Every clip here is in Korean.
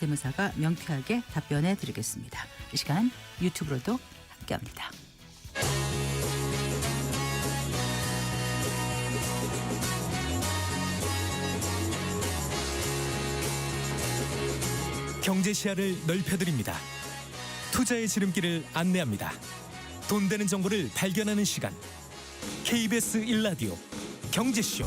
세무사가 명쾌하게 답변해 드리겠습니다. 이 시간 유튜브로도 함께합니다. 경제 시야를 넓혀드립니다. 투자의 지름길을 안내합니다. 돈 되는 정보를 발견하는 시간. KBS 1라디오 경제쇼.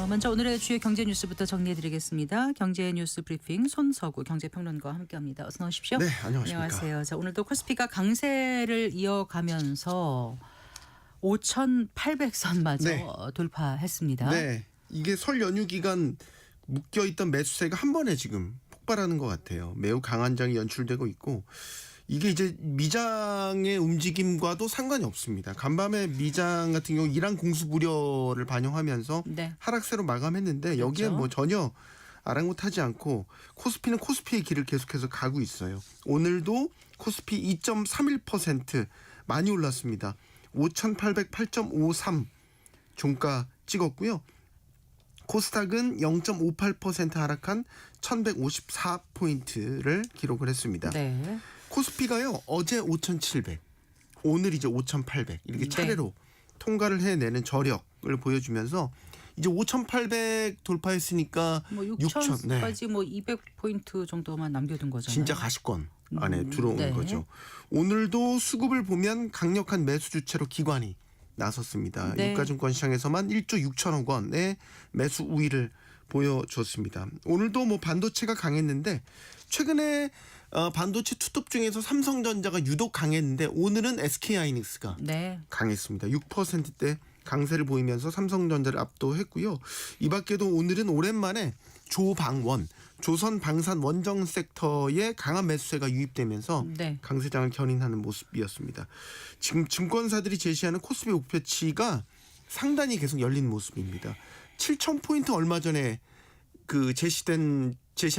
먼저 오늘의 주요 경제 뉴스부터 정리해드리겠습니다. 경제 뉴스 브리핑 손서구 경제평론가와 함께합니다. 어서 나오십시오. 네, 안녕하십니까. 안녕하세요. 자, 오늘도 코스피가 강세를 이어가면서 5,800선마저 네. 돌파했습니다. 네, 이게 설 연휴 기간 묶여있던 매수세가 한 번에 지금 폭발하는 것 같아요. 매우 강한 장이 연출되고 있고 이게 이제 미장의 움직임과도 상관이 없습니다. 간밤에 미장 같은 경우 이란 공습 우려를 반영하면서 네. 하락세로 마감했는데 여기에 그렇죠. 뭐 전혀 아랑곳하지 않고 코스피는 코스피의 길을 계속해서 가고 있어요. 오늘도 코스피 2.31% 많이 올랐습니다. 5,808.53 종가 찍었고요. 코스닥은 0.58% 하락한 1,154포인트를 기록을 했습니다. 네. 코스피가요 어제 5,700, 오늘 이제 5,800 이렇게 차례로 통과를 해내는 저력을 보여주면서 이제 5,800 돌파했으니까 뭐 6,000 6,000까지 뭐 200포인트 정도만 남겨둔 거잖아요. 진짜 가시권 안에 들어온 네. 거죠. 오늘도 수급을 보면 강력한 매수 주체로 기관이 나섰습니다. 네. 유가증권 시장에서만 1조 6천억 원의 매수 우위를 보여줬습니다. 오늘도 뭐 반도체가 강했는데 최근에 반도체 투톱 중에서 삼성전자가 유독 강했는데 오늘은 SK하이닉스가 네. 강했습니다. 6%대 강세를 보이면서 삼성전자를 압도했고요. 이 밖에도 오늘은 오랜만에 조방원, 조선 방산 원정 섹터에 강한 매수세가 유입되면서 네. 강세장을 견인하는 모습이었습니다. 지금 증권사들이 제시하는 코스피 목표치가 상단이 계속 열린 모습입니다. 7,000포인트 얼마 전에 그 제시한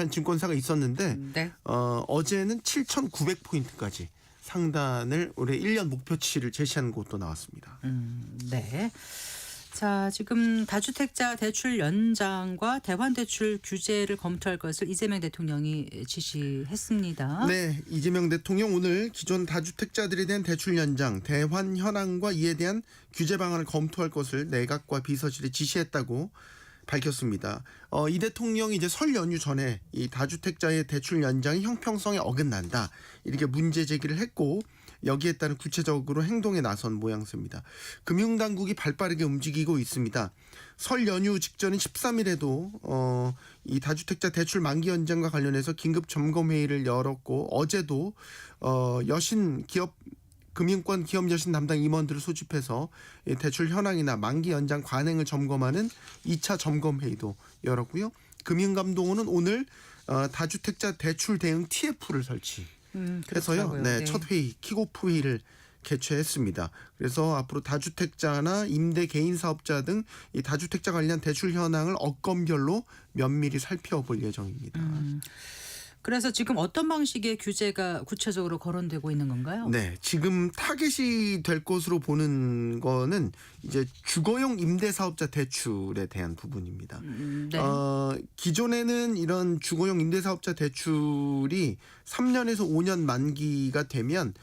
증권사가 있었는데 네. 어제는 7,900포인트까지 상단을 올해 1년 목표치를 제시한 곳도 나왔습니다. 네. 자, 지금 다주택자 대출 연장과 대환대출 규제를 검토할 것을 이재명 대통령이 지시했습니다. 네, 이재명 대통령 오늘 기존 다주택자들에 대한 대출 연장, 대환 현황과 이에 대한 규제 방안을 검토할 것을 내각과 비서실에 지시했다고 밝혔습니다. 이 대통령이 이제 설 연휴 전에 이 다주택자의 대출 연장이 형평성에 어긋난다 이렇게 문제 제기를 했고 여기에 따른 구체적으로 행동에 나선 모양새입니다. 금융당국이 발빠르게 움직이고 있습니다. 설 연휴 직전인 13일에도 이 다주택자 대출 만기 연장과 관련해서 긴급 점검회의를 열었고 어제도 여신 기업 금융권 기업 여신 담당 임원들을 소집해서 대출 현황이나 만기 연장 관행을 점검하는 2차 점검 회의도 열었고요. 금융감독원은 오늘 다주택자 대출 대응 TF를 설치해서요. 네, 첫 회의 킥오프 회의를 개최했습니다. 그래서 앞으로 다주택자나 임대 개인 사업자 등 이 다주택자 관련 대출 현황을 업건별로 면밀히 살펴볼 예정입니다. 그래서 지금 어떤 방식의 규제가 구체적으로 거론되고 있는 건가요? 네, 지금 타겟이 될 것으로 보는 거는 이제 주거용 임대사업자 대출에 대한 부분입니다. 네. 기존에는 이런 주거용 임대사업자 대출이 3년에서 5년 만기가 되면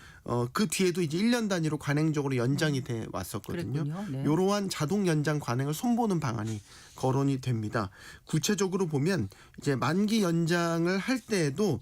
그 뒤에도 이제 1년 단위로 관행적으로 연장이 돼 왔었거든요. 네. 이러한 자동 연장 관행을 손보는 방안이 거론이 됩니다. 구체적으로 보면 이제 만기 연장을 할 때에도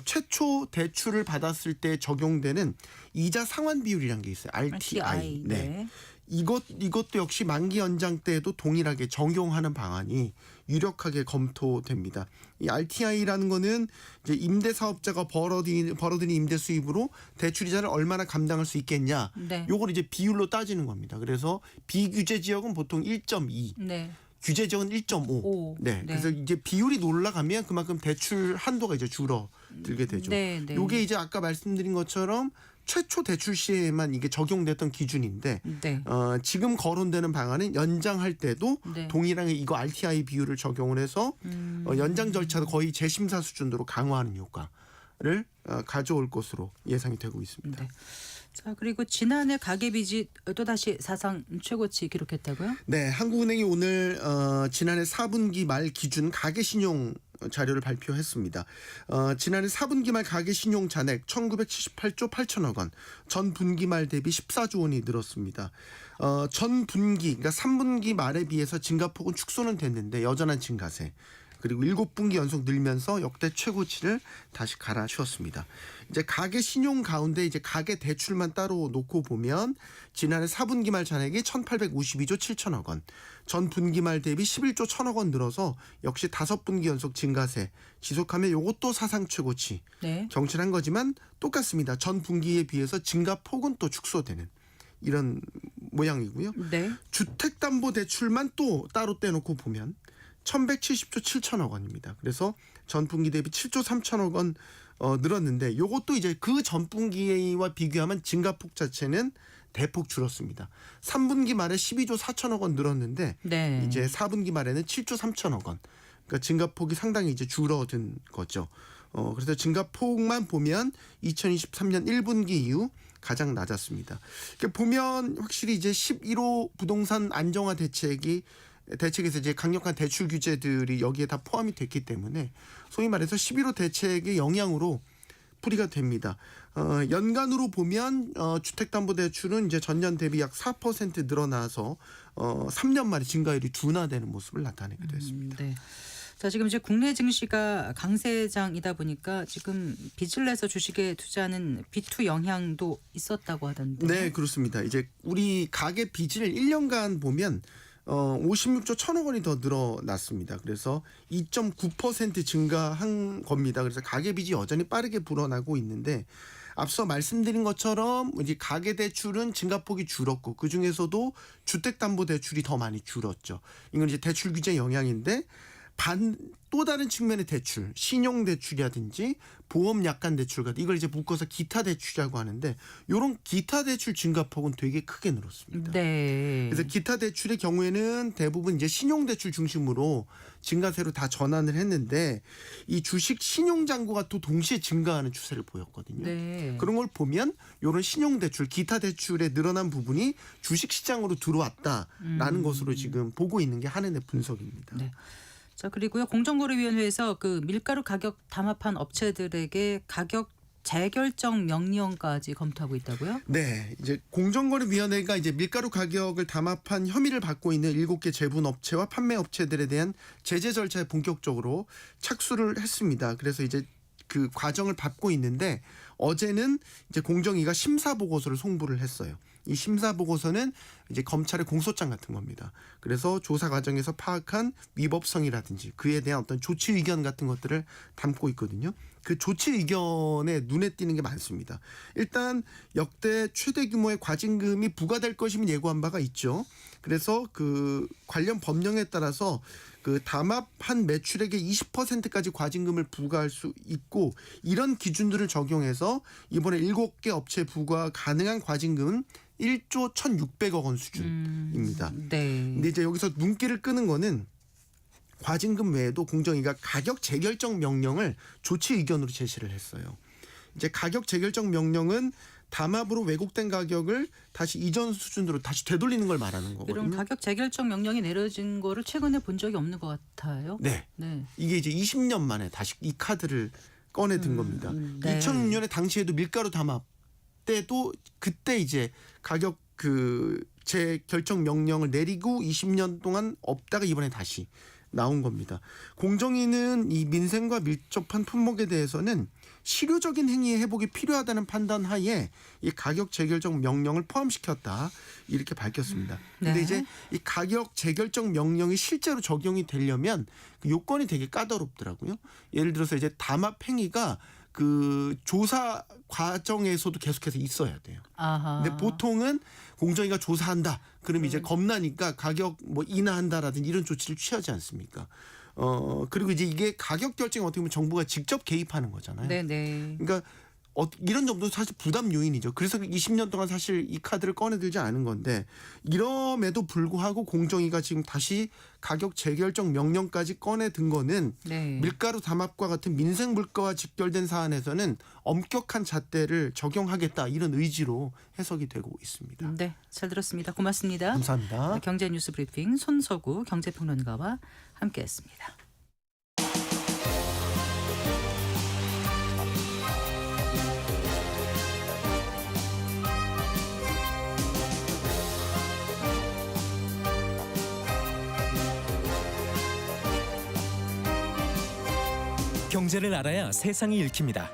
최초 대출을 받았을 때 적용되는 이자 상환 비율이라는 게 있어요. RTI. 네. 이것도 역시 만기 연장 때에도 동일하게 적용하는 방안이 유력하게 검토됩니다. 이 RTI라는 거는 이제 임대 사업자가 벌어들인 임대 수입으로 대출 이자를 얼마나 감당할 수 있겠냐. 네. 요걸 이제 비율로 따지는 겁니다. 그래서 비규제 지역은 보통 1.2. 네. 규제 지역은 1.5. 네. 그래서 이제 비율이 올라가면 그만큼 대출 한도가 이제 줄어들게 되죠. 네. 네. 요게 이제 아까 말씀드린 것처럼 최초 대출 시에만 이게 적용됐던 기준인데 네. 지금 거론되는 방안은 연장할 때도 네. 동일하게 이거 RTI 비율을 적용을 해서 연장 절차도 거의 재심사 수준으로 강화하는 효과 가져올 것으로 예상이 되고 있습니다. 네. 자, 그리고 지난해 가계빚이 또다시 사상 최고치 기록했다고요? 네, 한국은행이 오늘 지난해 4분기 말 기준 가계신용 자료를 발표했습니다. 지난해 4분기 말 가계신용 잔액 1978조 8천억 원, 전 분기 말 대비 14조 원이 늘었습니다. 전 분기, 그러니까 3분기 말에 비해서 증가폭은 축소는 됐는데 여전한 증가세. 그리고 7분기 연속 늘면서 역대 최고치를 다시 갈아치웠습니다. 이제 가계 신용 가운데 이제 가계 대출만 따로 놓고 보면 지난해 4분기 말 잔액이 1,852조 7천억 원, 전 분기 말 대비 11조 1천억 원 늘어서 역시 5분기 연속 증가세 지속하면 이것도 사상 최고치. 네. 경신한 거지만 똑같습니다. 전 분기에 비해서 증가폭은 또 축소되는 이런 모양이고요. 네. 주택담보대출만 또 따로 떼놓고 보면 1,170조 7천억 원입니다. 그래서 전분기 대비 7조 3천억 원 늘었는데 이것도 이제 그 전분기와 비교하면 증가폭 자체는 대폭 줄었습니다. 3분기 말에 12조 4천억 원 늘었는데 네. 이제 4분기 말에는 7조 3천억 원. 그러니까 증가폭이 상당히 이제 줄어든 거죠. 그래서 증가폭만 보면 2023년 1분기 이후 가장 낮았습니다. 그러니까 보면 확실히 이제 11호 부동산 안정화 대책에서 이제 강력한 대출 규제들이 여기에 다 포함이 됐기 때문에 소위 말해서 11호 대책의 영향으로 풀이가 됩니다. 연간으로 보면 주택담보대출은 이제 전년 대비 약 4% 늘어나서 3년 만에 증가율이 둔화되는 모습을 나타내기도 했습니다. 네. 자, 지금 이제 국내 증시가 강세장이다 보니까 지금 빚을 내서 주식에 투자하는 비투 영향도 있었다고 하던데. 네, 그렇습니다. 이제 우리 가계 빚을 1년간 보면 56조 1천억 원이 더 늘어났습니다. 그래서 2.9% 증가한 겁니다. 그래서 가계빚이 여전히 빠르게 불어나고 있는데 앞서 말씀드린 것처럼 이제 가계대출은 증가폭이 줄었고 그 중에서도 주택담보대출이 더 많이 줄었죠. 이건 이제 대출 규제 영향인데 또 다른 측면의 대출, 신용대출이라든지 보험 약관 대출 같은 이걸 이제 묶어서 기타 대출이라고 하는데 이런 기타 대출 증가폭은 되게 크게 늘었습니다. 네. 그래서 기타 대출의 경우에는 대부분 이제 신용대출 중심으로 증가세로 다 전환을 했는데 이 주식 신용잔고가 또 동시에 증가하는 추세를 보였거든요. 네. 그런 걸 보면 이런 신용대출, 기타 대출에 늘어난 부분이 주식시장으로 들어왔다라는 것으로 지금 보고 있는 게 한은의 분석입니다. 네. 자, 그리고요. 공정거래위원회에서 그 밀가루 가격 담합한 업체들에게 가격 재결정 명령까지 검토하고 있다고요? 네, 이제 공정거래위원회가 이제 밀가루 가격을 담합한 혐의를 받고 있는 7개 제분업체와 판매업체들에 대한 제재 절차에 본격적으로 착수를 했습니다. 그래서 이제 그 과정을 밟고 있는데 어제는 이제 공정위가 심사 보고서를 송부를 했어요. 이 심사 보고서는 이제 검찰의 공소장 같은 겁니다. 그래서 조사 과정에서 파악한 위법성이라든지 그에 대한 어떤 조치 의견 같은 것들을 담고 있거든요. 그 조치 의견에 눈에 띄는 게 많습니다. 일단 역대 최대 규모의 과징금이 부과될 것임을 예고한 바가 있죠. 그래서 그 관련 법령에 따라서 그 담합한 매출액의 20%까지 과징금을 부과할 수 있고 이런 기준들을 적용해서 이번에 7개 업체에 부과 가능한 과징금은 1조 1,600억 원 수준입니다. 네. 근데 이제 여기서 눈길을 끄는 거는 과징금 외에도 공정위가 가격 재결정 명령을 조치 의견으로 제시를 했어요. 이제 가격 재결정 명령은 담합으로 왜곡된 가격을 다시 이전 수준으로 다시 되돌리는 걸 말하는 이런 거거든요. 가격 재결정 명령이 내려진 거를 최근에 본 적이 없는 것 같아요. 네. 네. 이게 이제 20년 만에 다시 이 카드를 꺼내 든 겁니다. 네. 2006년에 당시에도 밀가루 담합 때도 그때 이제 가격 그 재결정 명령을 내리고 20년 동안 없다가 이번에 다시 나온 겁니다. 공정위는 이 민생과 밀접한 품목에 대해서는 실효적인 행위의 회복이 필요하다는 판단 하에 이 가격 재결정 명령을 포함시켰다 이렇게 밝혔습니다. 그런데 네. 이제 이 가격 재결정 명령이 실제로 적용이 되려면 그 요건이 되게 까다롭더라고요. 예를 들어서 이제 담합 행위가 그 조사 과정에서도 계속해서 있어야 돼요. 아하. 근데 보통은 공정위가 조사한다. 그럼 이제 겁나니까 가격 뭐 인하한다라든지 이런 조치를 취하지 않습니까? 그리고 이제 이게 가격 결정이 어떻게 보면 정부가 직접 개입하는 거잖아요. 네네. 그러니까 이런 점도 사실 부담 요인이죠. 그래서 20년 동안 사실 이 카드를 꺼내들지 않은 건데 이럼에도 불구하고 공정위가 지금 다시 가격 재결정 명령까지 꺼내든 거는 네. 밀가루 담합과 같은 민생 물가와 직결된 사안에서는 엄격한 잣대를 적용하겠다 이런 의지로 해석이 되고 있습니다. 네, 잘 들었습니다. 고맙습니다. 감사합니다. 경제뉴스 브리핑 손석우 경제평론가와 함께했습니다. 경제를 알아야 세상이 읽힙니다.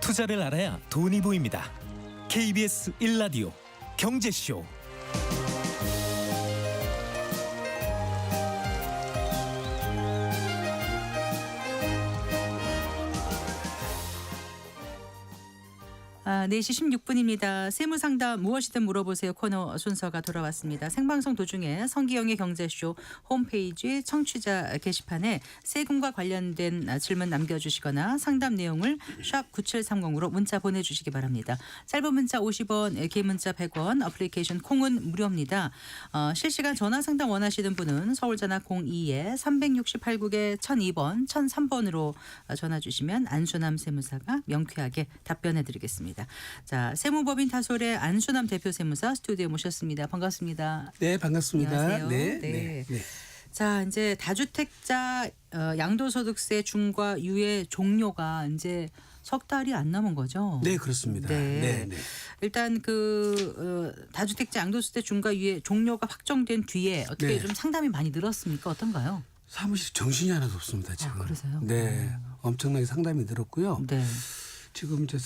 투자를 알아야 돈이 보입니다. KBS 1라디오 경제쇼. 아, 4시 16분입니다. 세무상담 무엇이든 물어보세요 코너 순서가 돌아왔습니다. 생방송 도중에 성기영의 경제쇼 홈페이지 청취자 게시판에 세금과 관련된 질문 남겨주시거나 상담 내용을 샵 9730으로 문자 보내주시기 바랍니다. 짧은 문자 50원, 긴 문자 100원, 어플리케이션 콩은 무료입니다. 실시간 전화 상담 원하시는 분은 서울전화 02-368국에 1002번, 1003번으로 전화 주시면 안순남 세무사가 명쾌하게 답변해드리겠습니다. 자, 세무법인 타솔의 안순남 대표 세무사 스튜디오에 모셨습니다. 반갑습니다. 네, 반갑습니다. 안녕하세요. 네, 네. 네, 네. 자, 이제 다주택자 양도소득세 중과 유예 종료가 이제 석 달이 안 남은 거죠? 네, 그렇습니다. 네. 네, 네. 일단 다주택자 양도소득세 중과 유예 종료가 확정된 뒤에 어떻게 네. 좀 상담이 많이 늘었습니까? 어떤가요? 사무실 정신이 하나도 없습니다, 지금. 그러세요? 네, 엄청나게 상담이 늘었고요. 네. 지금 이제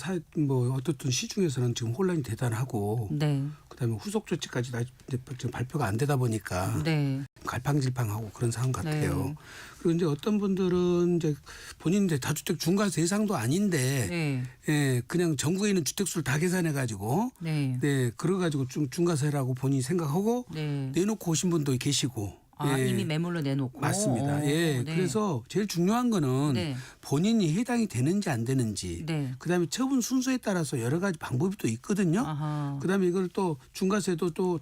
어떻든 시중에서는 지금 혼란이 대단하고 네. 그다음에 후속 조치까지 이제 지금 발표가 안 되다 보니까 네. 갈팡질팡하고 그런 상황 같아요. 네. 그리고 이제 어떤 분들은 이제 본인 이제 다주택 중과 대상도 아닌데 네. 예, 그냥 전국에 있는 주택수를 다 계산해 가지고 네. 네, 그래 가지고 중과세라고 본인이 생각하고 네. 내놓고 오신 분도 계시고. 아, 예. 이미 매물로 내놓고. 맞습니다. 예. 네. 그래서 제일 중요한 거는 네. 본인이 해당이 되는지 안 되는지. 네. 그다음에 처분 순서에 따라서 여러 가지 방법이 또 있거든요. 아하. 그다음에 이걸 또 중과세도 또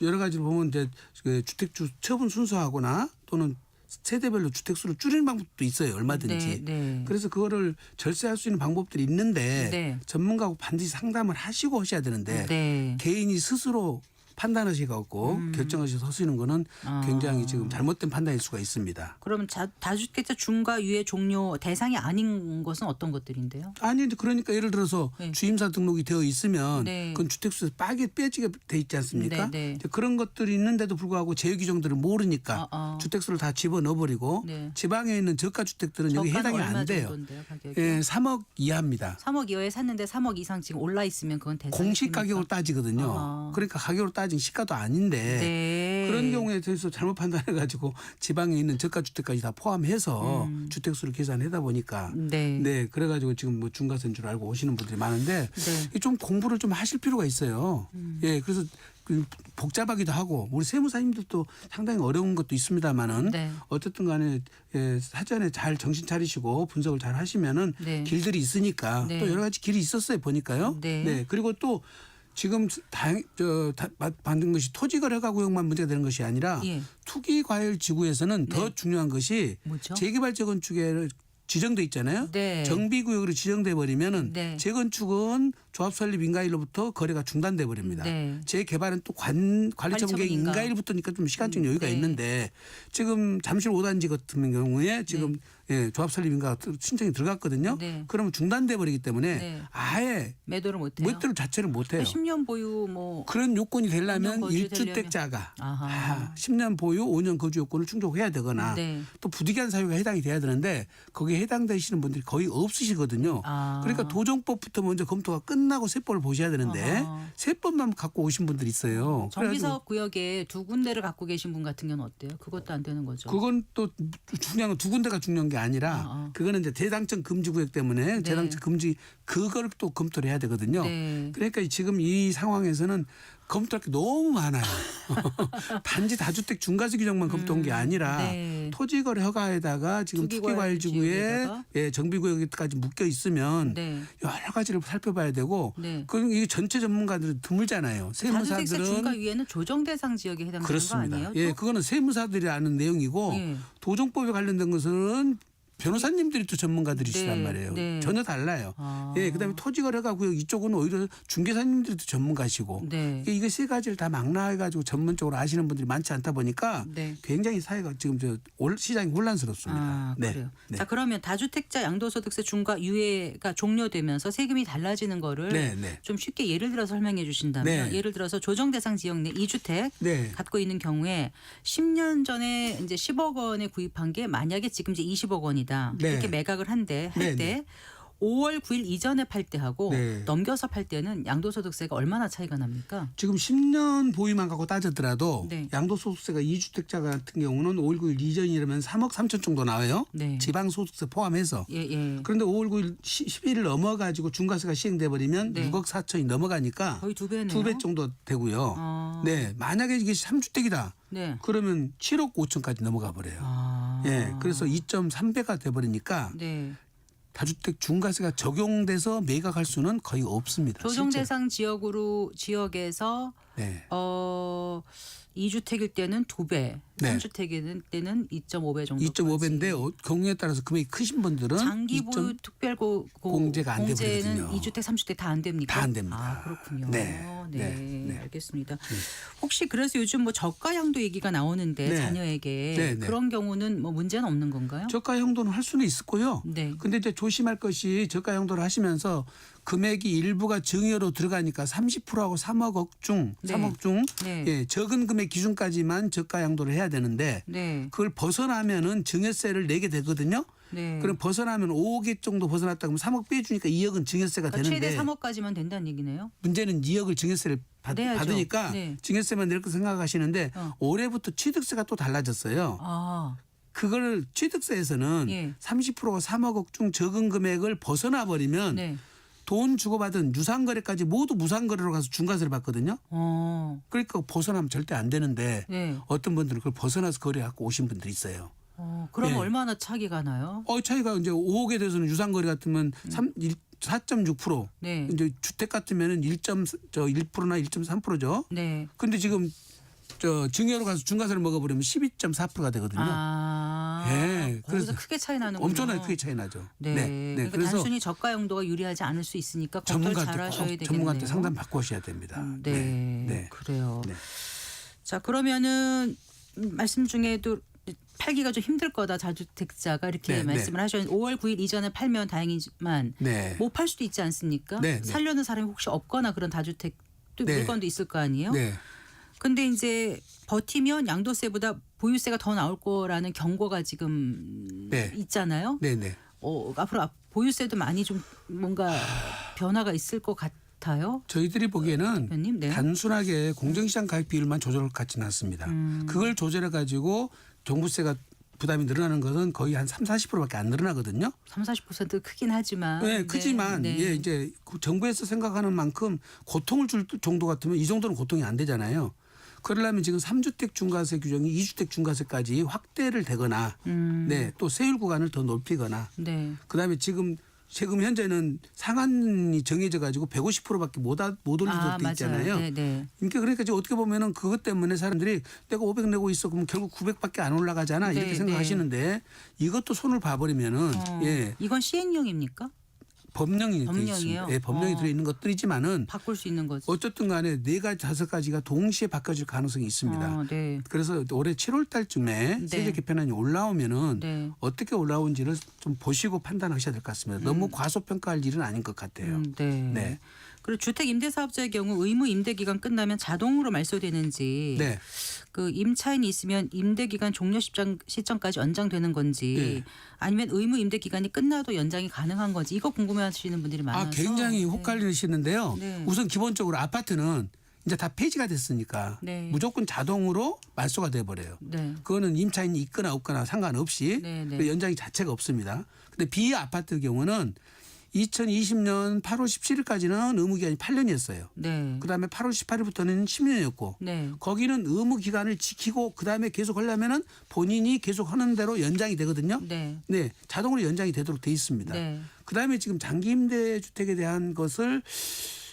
여러 가지를 보면 이제 그 주택주 처분 순서하거나 또는 세대별로 주택수를 줄이는 방법도 있어요. 얼마든지. 네, 네. 그래서 그거를 절세할 수 있는 방법들이 있는데 네. 전문가하고 반드시 상담을 하시고 하셔야 되는데 네. 개인이 스스로 판단하시고 결정하셔서 하시는 거는 굉장히 지금 잘못된 판단일 수가 있습니다. 그럼 다주택자 중과 유예 종료 대상이 아닌 것은 어떤 것들인데요? 아니 이제 그러니까 예를 들어서 네. 주임사 등록이 되어 있으면 네. 그건 주택수에서 빼지게 돼 있지 않습니까? 네, 네. 이제 그런 것들이 있는데도 불구하고 제외 규정들을 모르니까 주택수를 다 집어넣어버리고 네. 지방에 있는 저가 주택들은 여기 저가는 해당이 얼마 안 돼요. 정도인데요, 가격이? 예, 3억 이하입니다. 3억 이하에 샀는데 3억 이상 지금 올라 있으면 그건 대상이 공시 됩니까? 가격으로 따지거든요. 아. 그러니까 가격으로 따진 시가도 아닌데 네. 그런 경우에 대해서 잘못 판단해가지고 지방에 있는 저가 주택까지 다 포함해서 주택수를 계산하다 보니까 네. 네 그래가지고 지금 뭐 중과세인 줄 알고 오시는 분들이 많은데 네. 좀 공부를 좀 하실 필요가 있어요. 예, 그래서 복잡하기도 하고 우리 세무사님들도 상당히 어려운 것도 있습니다만은 네. 어쨌든 간에 예, 사전에 잘 정신 차리시고 분석을 잘 하시면은 네. 길들이 있으니까 네. 또 여러 가지 길이 있었어요 보니까요. 네. 그리고 또 지금 만든 것이 토지거래가 구역만 문제가 되는 것이 아니라 예. 투기과열지구에서는 더 네. 중요한 것이 뭐죠? 재개발 재건축에 지정돼 있잖아요. 네. 정비구역으로 지정돼 버리면은 네. 재건축은 조합 설립 인가일로부터 거래가 중단돼 버립니다. 네. 재개발은 또 관리처분계획 인가. 인가일부터니까 좀 시간적 여유가 네. 있는데 지금 잠실 5단지 같은 경우에 지금 예, 조합 설립 인가 신청이 들어갔거든요. 네. 그러면 중단돼 버리기 때문에 네. 아예 매도를 못 해요. 매도를 자체를 못 해요. 10년 보유 뭐 그런 요건이 되려면 5년 거주 되려면. 1주택자가 아하. 10년 보유 5년 거주 요건을 충족해야 되거나 네. 또 부득이한 사유가 해당이 돼야 되는데 거기에 해당되시는 분들이 거의 없으시거든요. 아. 그러니까 도정법부터 먼저 검토가 끝나고 세법을 보셔야 되는데 아하. 세법만 갖고 오신 분들이 있어요. 그래가지고 정비사업 구역에 두 군데를 갖고 계신 분 같은 경우는 어때요? 그것도 안 되는 거죠. 그건 또 중요한 건 두 군데가 중요한 게 아니라 그거는 이제 대당점 금지 구역 때문에 대당점 금지 그걸 또 검토를 해야 되거든요. 네. 그러니까 지금 이 상황에서는 검토할 게 너무 많아요. 단지 다주택 중과세 규정만 검토한 게 아니라 네. 토지거래 허가에다가 지금 투기과열지구에 투기과열지구에다가? 예, 정비구역까지 묶여 있으면 네. 여러 가지를 살펴봐야 되고 네. 그럼 이게 전체 전문가들은 드물잖아요. 다주택세 중과 세무사들은 위에는 조정 대상 지역에 해당되는 거 그렇습니다. 아니에요? 예, 또? 그거는 세무사들이 아는 내용이고 예. 도정법에 관련된 것은 변호사님들이 또 전문가들이시란 네, 말이에요. 네. 전혀 달라요. 아. 예, 그다음에 토지거래가 구역 이쪽은 오히려 중개사님들도 전문가시고 네. 이게 세 가지를 다 망라해가지고 전문적으로 아시는 분들이 많지 않다 보니까 네. 굉장히 사회가 지금 시장이 혼란스럽습니다. 아, 네. 그래요. 네. 자, 그러면 다주택자 양도소득세 중과 유예가 종료되면서 세금이 달라지는 거를 네, 네. 좀 쉽게 예를 들어서 설명해 주신다면 네. 예를 들어서 조정 대상 지역 내 2주택 네. 갖고 있는 경우에 10년 전에 이제 10억 원에 구입한 게 만약에 지금 이제 20억 원이다. 네. 이렇게 매각을 할 때 네. 5월 9일 이전에 팔 때하고 네. 넘겨서 팔 때는 양도소득세가 얼마나 차이가 납니까? 지금 10년 보유만 갖고 따졌더라도 네. 양도소득세가 2주택자 같은 경우는 5월 9일 이전이라면 3억 3천 정도 나와요. 네. 지방소득세 포함해서. 예, 예. 그런데 5월 9일 10일을 넘어가지고 중과세가 시행돼 버리면 네. 6억 4천이 넘어가니까 거의 두 배네요. 2배 정도 되고요. 아. 네, 만약에 이게 3주택이다. 네. 그러면 7억 5천까지 넘어가 버려요. 아. 예, 그래서 2.3배가 돼 버리니까 네. 다주택 중과세가 적용돼서 매각할 수는 거의 없습니다. 조정 실제로. 대상 지역에서 네. 2주택일 때는 2배, 네. 3주택일 때는 2.5배 정도. 2.5배인데 경우에 따라서 금액이 크신 분들은 장기 보유 특별 공제가 안 공제는 되거든요. 2주택, 3주택 다 안 됩니까? 다 안 됩니다. 아, 그렇군요. 네. 네, 네. 알겠습니다. 혹시 그래서 요즘 뭐 저가 양도 얘기가 나오는데 네. 자녀에게 네, 네. 그런 경우는 뭐 문제는 없는 건가요? 저가 형도는 할 수는 있을 거요. 네. 근데 이제 조심할 것이 저가 형도를 하시면서 금액이 일부가 증여로 들어가니까 30%하고 3억 중, 네. 3억 중 네. 예, 적은 금액 기준까지만 저가 양도를 해야 되는데 네. 그걸 벗어나면은 증여세를 내게 되거든요. 네. 그럼 벗어나면 5억 정도 벗어났다 그러면 3억 빼주니까 2억은 증여세가 그러니까 되는데 최대 3억까지만 된다는 얘기네요. 문제는 2억을 증여세를 내야죠. 받으니까 네. 증여세만 낼 거 생각하시는데 올해부터 취득세가 또 달라졌어요. 아, 그걸 취득세에서는 예. 30%가 3억 중 적은 금액을 벗어나 버리면 네. 돈 주고받은 유상거래까지 모두 무상거래로 가서 중과세를 받거든요. 그러니까 벗어나면 절대 안 되는데 네. 어떤 분들은 그걸 벗어나서 거래하고 오신 분들이 있어요. 그럼 네. 얼마나 차이가 나요? 차이가 이제 5억에 대해서는 유상거래 같으면 4.6%. 네. 이제 주택 같으면은 1%나 1.3%죠. 네. 근데 지금 증여로 가서 중과세를 먹어버리면 12.4%가 되거든요. 아, 예, 거기서 그래서 크게 차이 나는군요. 엄청나게 크게 차이 나죠. 네. 그러니까 그래서 단순히 저가 용도가 유리하지 않을 수 있으니까 검토를 잘 전문가한테 하셔야 되겠네요. 전문가한테 상담 받고하셔야 됩니다. 네. 그래요. 네. 자, 그러면은 말씀 중에도 팔기가 좀 힘들 거다 자주택자가 이렇게 네, 말씀을 하셨는데 5월 9일 이전에 팔면 다행이지만 네. 못 팔 수도 있지 않습니까? 네, 네. 살려는 사람이 혹시 없거나 그런 다주택 또 네. 물건도 있을 거 아니에요? 네. 근데 이제 버티면 양도세보다 보유세가 더 나올 거라는 경고가 지금 네. 있잖아요. 네, 네. 앞으로 보유세도 많이 좀 뭔가 변화가 있을 것 같아요. 저희들이 보기에는 대표님, 네. 단순하게 공정시장 가격 비율만 조절할 것 같지는 않습니다. 그걸 조절해 가지고 종부세가 부담이 늘어나는 것은 거의 한 30-40%밖에 안 늘어나거든요. 30-40% 크긴 하지만. 네, 크지만 네. 예, 이제 정부에서 생각하는 만큼 고통을 줄 정도 같으면 이 정도는 고통이 안 되잖아요. 그러려면 지금 3주택 중과세 규정이 2주택 중과세까지 확대를 되거나 네, 또 세율 구간을 더 높이거나 네. 그다음에 지금 현재는 상한이 정해져 가지고 150%밖에 못 올릴 수도 있잖아요. 네, 네. 그러니까 이제 어떻게 보면은 그것 때문에 사람들이 내가 500 내고 있어 그러면 결국 900밖에 안 올라가잖아 네, 이렇게 생각하시는데 이것도 손을 봐버리면은 예, 이건 시행령입니까? 법령이 돼 법령이에요? 있습니다. 예, 법령이 들어 있는 것들이지만은 바꿀 수 있는 거죠. 어쨌든 간에 4가지 5가지가 동시에 바꿔질 가능성이 있습니다. 네. 그래서 올해 7월 달쯤에 네. 세제 개편안이 올라오면은 네. 어떻게 올라온지를 좀 보시고 판단하셔야 될 것 같습니다. 너무 과소평가할 일은 아닌 것 같아요. 네. 네. 그리고 주택 임대 사업자의 경우 의무 임대 기간 끝나면 자동으로 말소되는지 네. 그 임차인이 있으면 임대 기간 종료 시점까지 연장되는 건지 네. 아니면 의무 임대 기간이 끝나도 연장이 가능한 건지 이거 궁금해하시는 분들이 많아서 굉장히 네. 헷갈리시는데요. 네. 우선 기본적으로 아파트는 이제 다 폐지가 됐으니까 네. 무조건 자동으로 말소가 돼버려요. 네. 그거는 임차인이 있거나 없거나 상관없이 네, 네. 그 연장이 자체가 없습니다. 근데 비아파트 경우는 2020년 8월 17일까지는 의무 기간이 8년이었어요. 네. 그다음에 8월 18일부터는 10년이었고 네. 거기는 의무 기간을 지키고 그다음에 계속 하려면은 본인이 계속 하는 대로 연장이 되거든요. 네. 네, 자동으로 연장이 되도록 돼 있습니다. 네. 그다음에 지금 장기 임대 주택에 대한 것을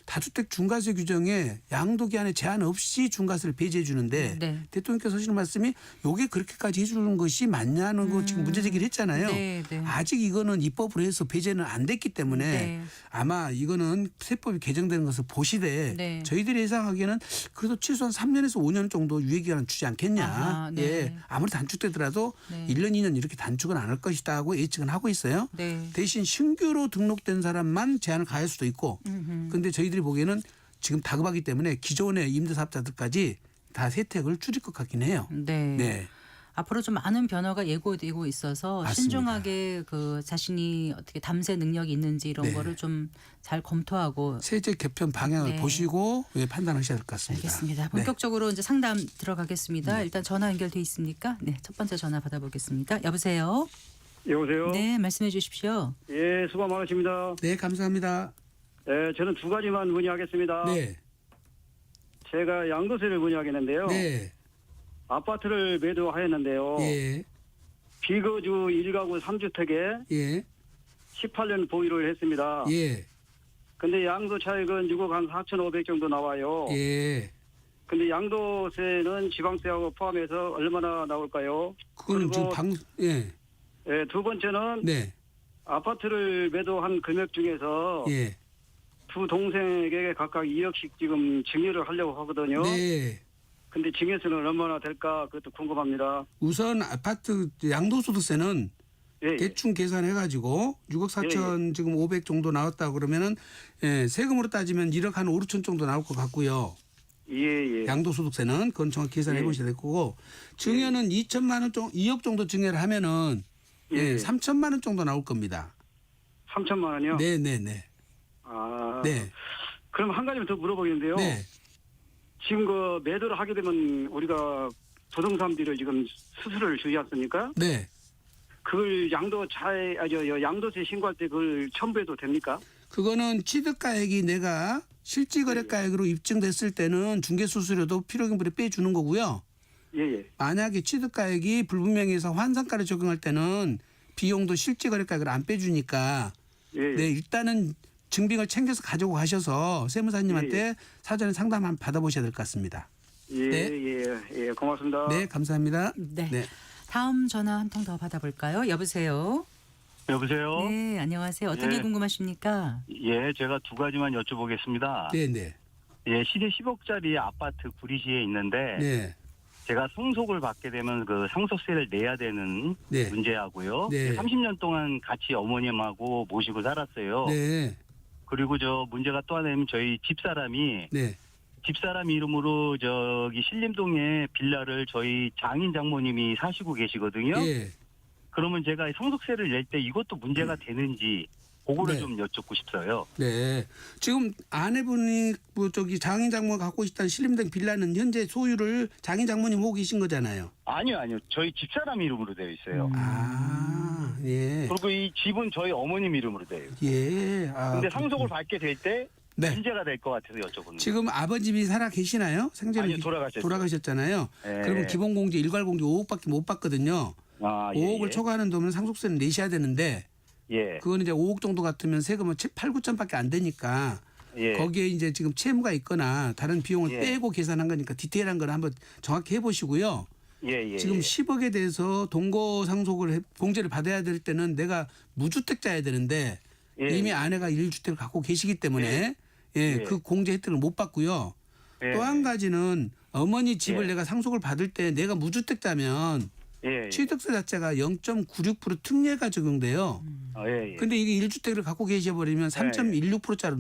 다주택 중과세 규정에 양도 기한에 제한 없이 중과세를 배제해 주는데 네. 대통령께서 하시는 말씀이 요게 그렇게까지 해주는 것이 맞냐는 거 지금 문제 제기를 했잖아요. 네, 네. 아직 이거는 입법으로 해서 배제는 안 됐기 때문에 네. 아마 이거는 세법이 개정되는 것을 보시되 네. 저희들이 예상하기에는 그래도 최소한 3년에서 5년 정도 유예 기간을 주지 않겠냐. 아하, 네. 예, 아무리 단축되더라도 네. 1년 2년 이렇게 단축은 안 할 것이다 하고 예측은 하고 있어요. 네. 대신 신규로 등록된 사람만 제한을 가할 수도 있고 근데 저희들이 보기에는 지금 다급하기 때문에 기존의 임대사업자들까지 다 혜택을 줄일 것 같긴 해요. 네. 네. 앞으로 좀 많은 변화가 예고되고 있어서 맞습니다. 신중하게 그 자신이 어떻게 담세 능력이 있는지 이런 네. 거를 좀 잘 검토하고 세제 개편 방향을 네. 보시고 판단하셔야 될 것 같습니다. 알겠습니다. 네. 본격적으로 이제 상담 들어가겠습니다. 일단 전화 연결돼 있습니까? 네, 첫 번째 전화 받아보겠습니다. 여보세요. 여보세요? 네, 말씀해 주십시오. 예, 수고 많으십니다. 네, 감사합니다. 예, 저는 두 가지만 문의하겠습니다. 네. 제가 양도세를 문의하겠는데요. 네. 아파트를 매도하였는데요. 예. 비거주 1가구 3주택에 예. 18년 보유를 했습니다. 예. 근데 양도 차익은 6억 한 4,500 정도 나와요. 예. 근데 양도세는 지방세하고 포함해서 얼마나 나올까요? 그거는 그리고 예. 예, 두 번째는 네. 아파트를 매도한 금액 중에서 예. 두 동생에게 각각 2억씩 지금 증여를 하려고 하거든요. 네. 근데 증여세는 얼마나 될까 그것도 궁금합니다. 우선 아파트 양도소득세는 예, 대충 계산해가지고 6억 4천 지금 500 정도 나왔다 그러면은 세금으로 따지면 1억 한 5, 6천 정도 나올 것 같고요. 예, 예. 양도소득세는 그건 정확히 계산해 예. 보셔야 될 거고 증여는 2천만 원 정도 2억 정도 증여를 하면은 예. 3천만 원 정도 나올 겁니다. 3천만 원이요? 네네네. 아, 네. 그럼 한 가지만 더 물어보겠는데요. 네. 지금 그 매도를 하게 되면 우리가 부동산비를 지금 수수료를 주지 않습니까? 네. 그걸 양도세 신고할 때 그걸 첨부해도 됩니까? 그거는 취득가액이 내가 실질거래가액으로 입증됐을 때는 중개수수료도 필요경비를 빼주는 거고요. 예, 예. 만약에 취득가액이 불분명해서 환산가를 적용할 때는 비용도 실질거래가액을 안 빼주니까 예, 예. 네, 일단은 증빙을 챙겨서 가지고 가셔서 세무사님한테 예, 사전에 상담 한번 받아보셔야 될 것 같습니다. 예, 네. 예, 예. 고맙습니다. 네, 감사합니다. 네. 네. 다음 전화 한 통 더 받아볼까요? 여보세요. 여보세요? 네, 안녕하세요. 어떤 게 예. 궁금하십니까? 예, 제가 두 가지만 여쭤보겠습니다. 네, 네. 예, 시세 10억짜리 아파트 구리시에 있는데 네. 제가 상속을 받게 되면 그 상속세를 내야 되는 네. 문제하고요. 네. 30년 동안 같이 어머님하고 모시고 살았어요. 네. 그리고 저 문제가 또 하나는 저희 집사람이 네. 집사람 이름으로 저기 신림동에 빌라를 저희 장인 장모님이 사시고 계시거든요. 예. 그러면 제가 상속세를 낼 때 이것도 문제가 되는지 그거를 네. 좀 여쭙고 싶어요. 네. 지금 아내분이 뭐 저기 장인 장모가 갖고 있다는 신림동 빌라는 현재 소유를 장인 장모님 하고 계신 거잖아요. 아니요. 저희 집사람 이름으로 되어 있어요. 아, 예. 그리고 이 집은 저희 어머님 이름으로 돼요. 예. 아, 근데 상속을 받게 될 때 네. 문제가 될 것 같아서 여쭤보는 지금 아버님이 살아 계시나요? 생전에 아니요, 돌아가셨어요. 돌아가셨잖아요. 예. 그러면 기본공제 일괄공제 5억밖에 못 받거든요. 아, 5억을 예. 초과하는 돈은 상속세는 내셔야 되는데 예. 그거는 이제 5억 정도 같으면 세금은 8, 9천밖에 안 되니까 예. 거기에 이제 지금 채무가 있거나 다른 비용을 예. 빼고 계산한 거니까 디테일한 걸 한번 정확히 해보시고요. 예. 지금 예. 10억에 대해서 동거 상속을 공제를 받아야 될 때는 내가 무주택자여야 되는데 예. 이미 아내가 1주택을 갖고 계시기 때문에 예. 그 공제 혜택을 못 받고요. 예. 또 한 가지는 어머니 집을 예. 내가 상속을 받을 때 내가 무주택자면 예. 취득세 자체가 0.96% 특례가 적용돼요. 예. 근데 이게 1주택을 갖고 계셔버리면 3.16%짜리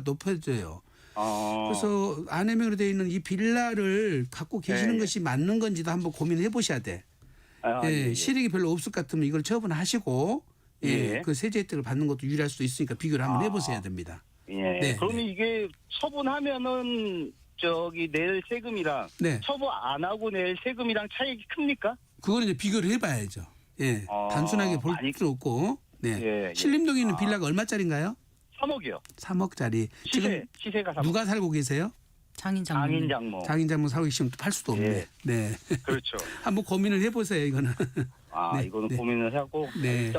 높아져요. 그래서 아내 명의로 되어 있는 이 빌라를 갖고 계시는 예. 것이 맞는 건지도 한번 고민해 보셔야 돼. 아, 예, 예. 실익이 별로 없을 것 같으면 이걸 처분하시고 예. 그 세제 혜택을 받는 것도 유리할 수도 있으니까 비교를 한번 해보셔야 됩니다. 예. 네, 그러면 네. 이게 처분하면은 저기 낼 세금이랑 네, 처분 안 하고 낼 세금이랑 차이가 큽니까? 그거는 이제 비교를 해봐야죠. 예, 아, 단순하게 볼 많이- 필요 없고. 네, 예, 예. 신림동에 있는 빌라가 얼마짜리인가요? 3억이요. 3억짜리. 지금 시세가 3억. 누가 살고 계세요? 장인 장모. 장인 장모. 장인 장모 살고 계시면 팔 수도 없네. 예. 네. 그렇죠. 한번 고민을 해보세요. 이거는. 아, 네, 이거는 네. 고민을 하고 네,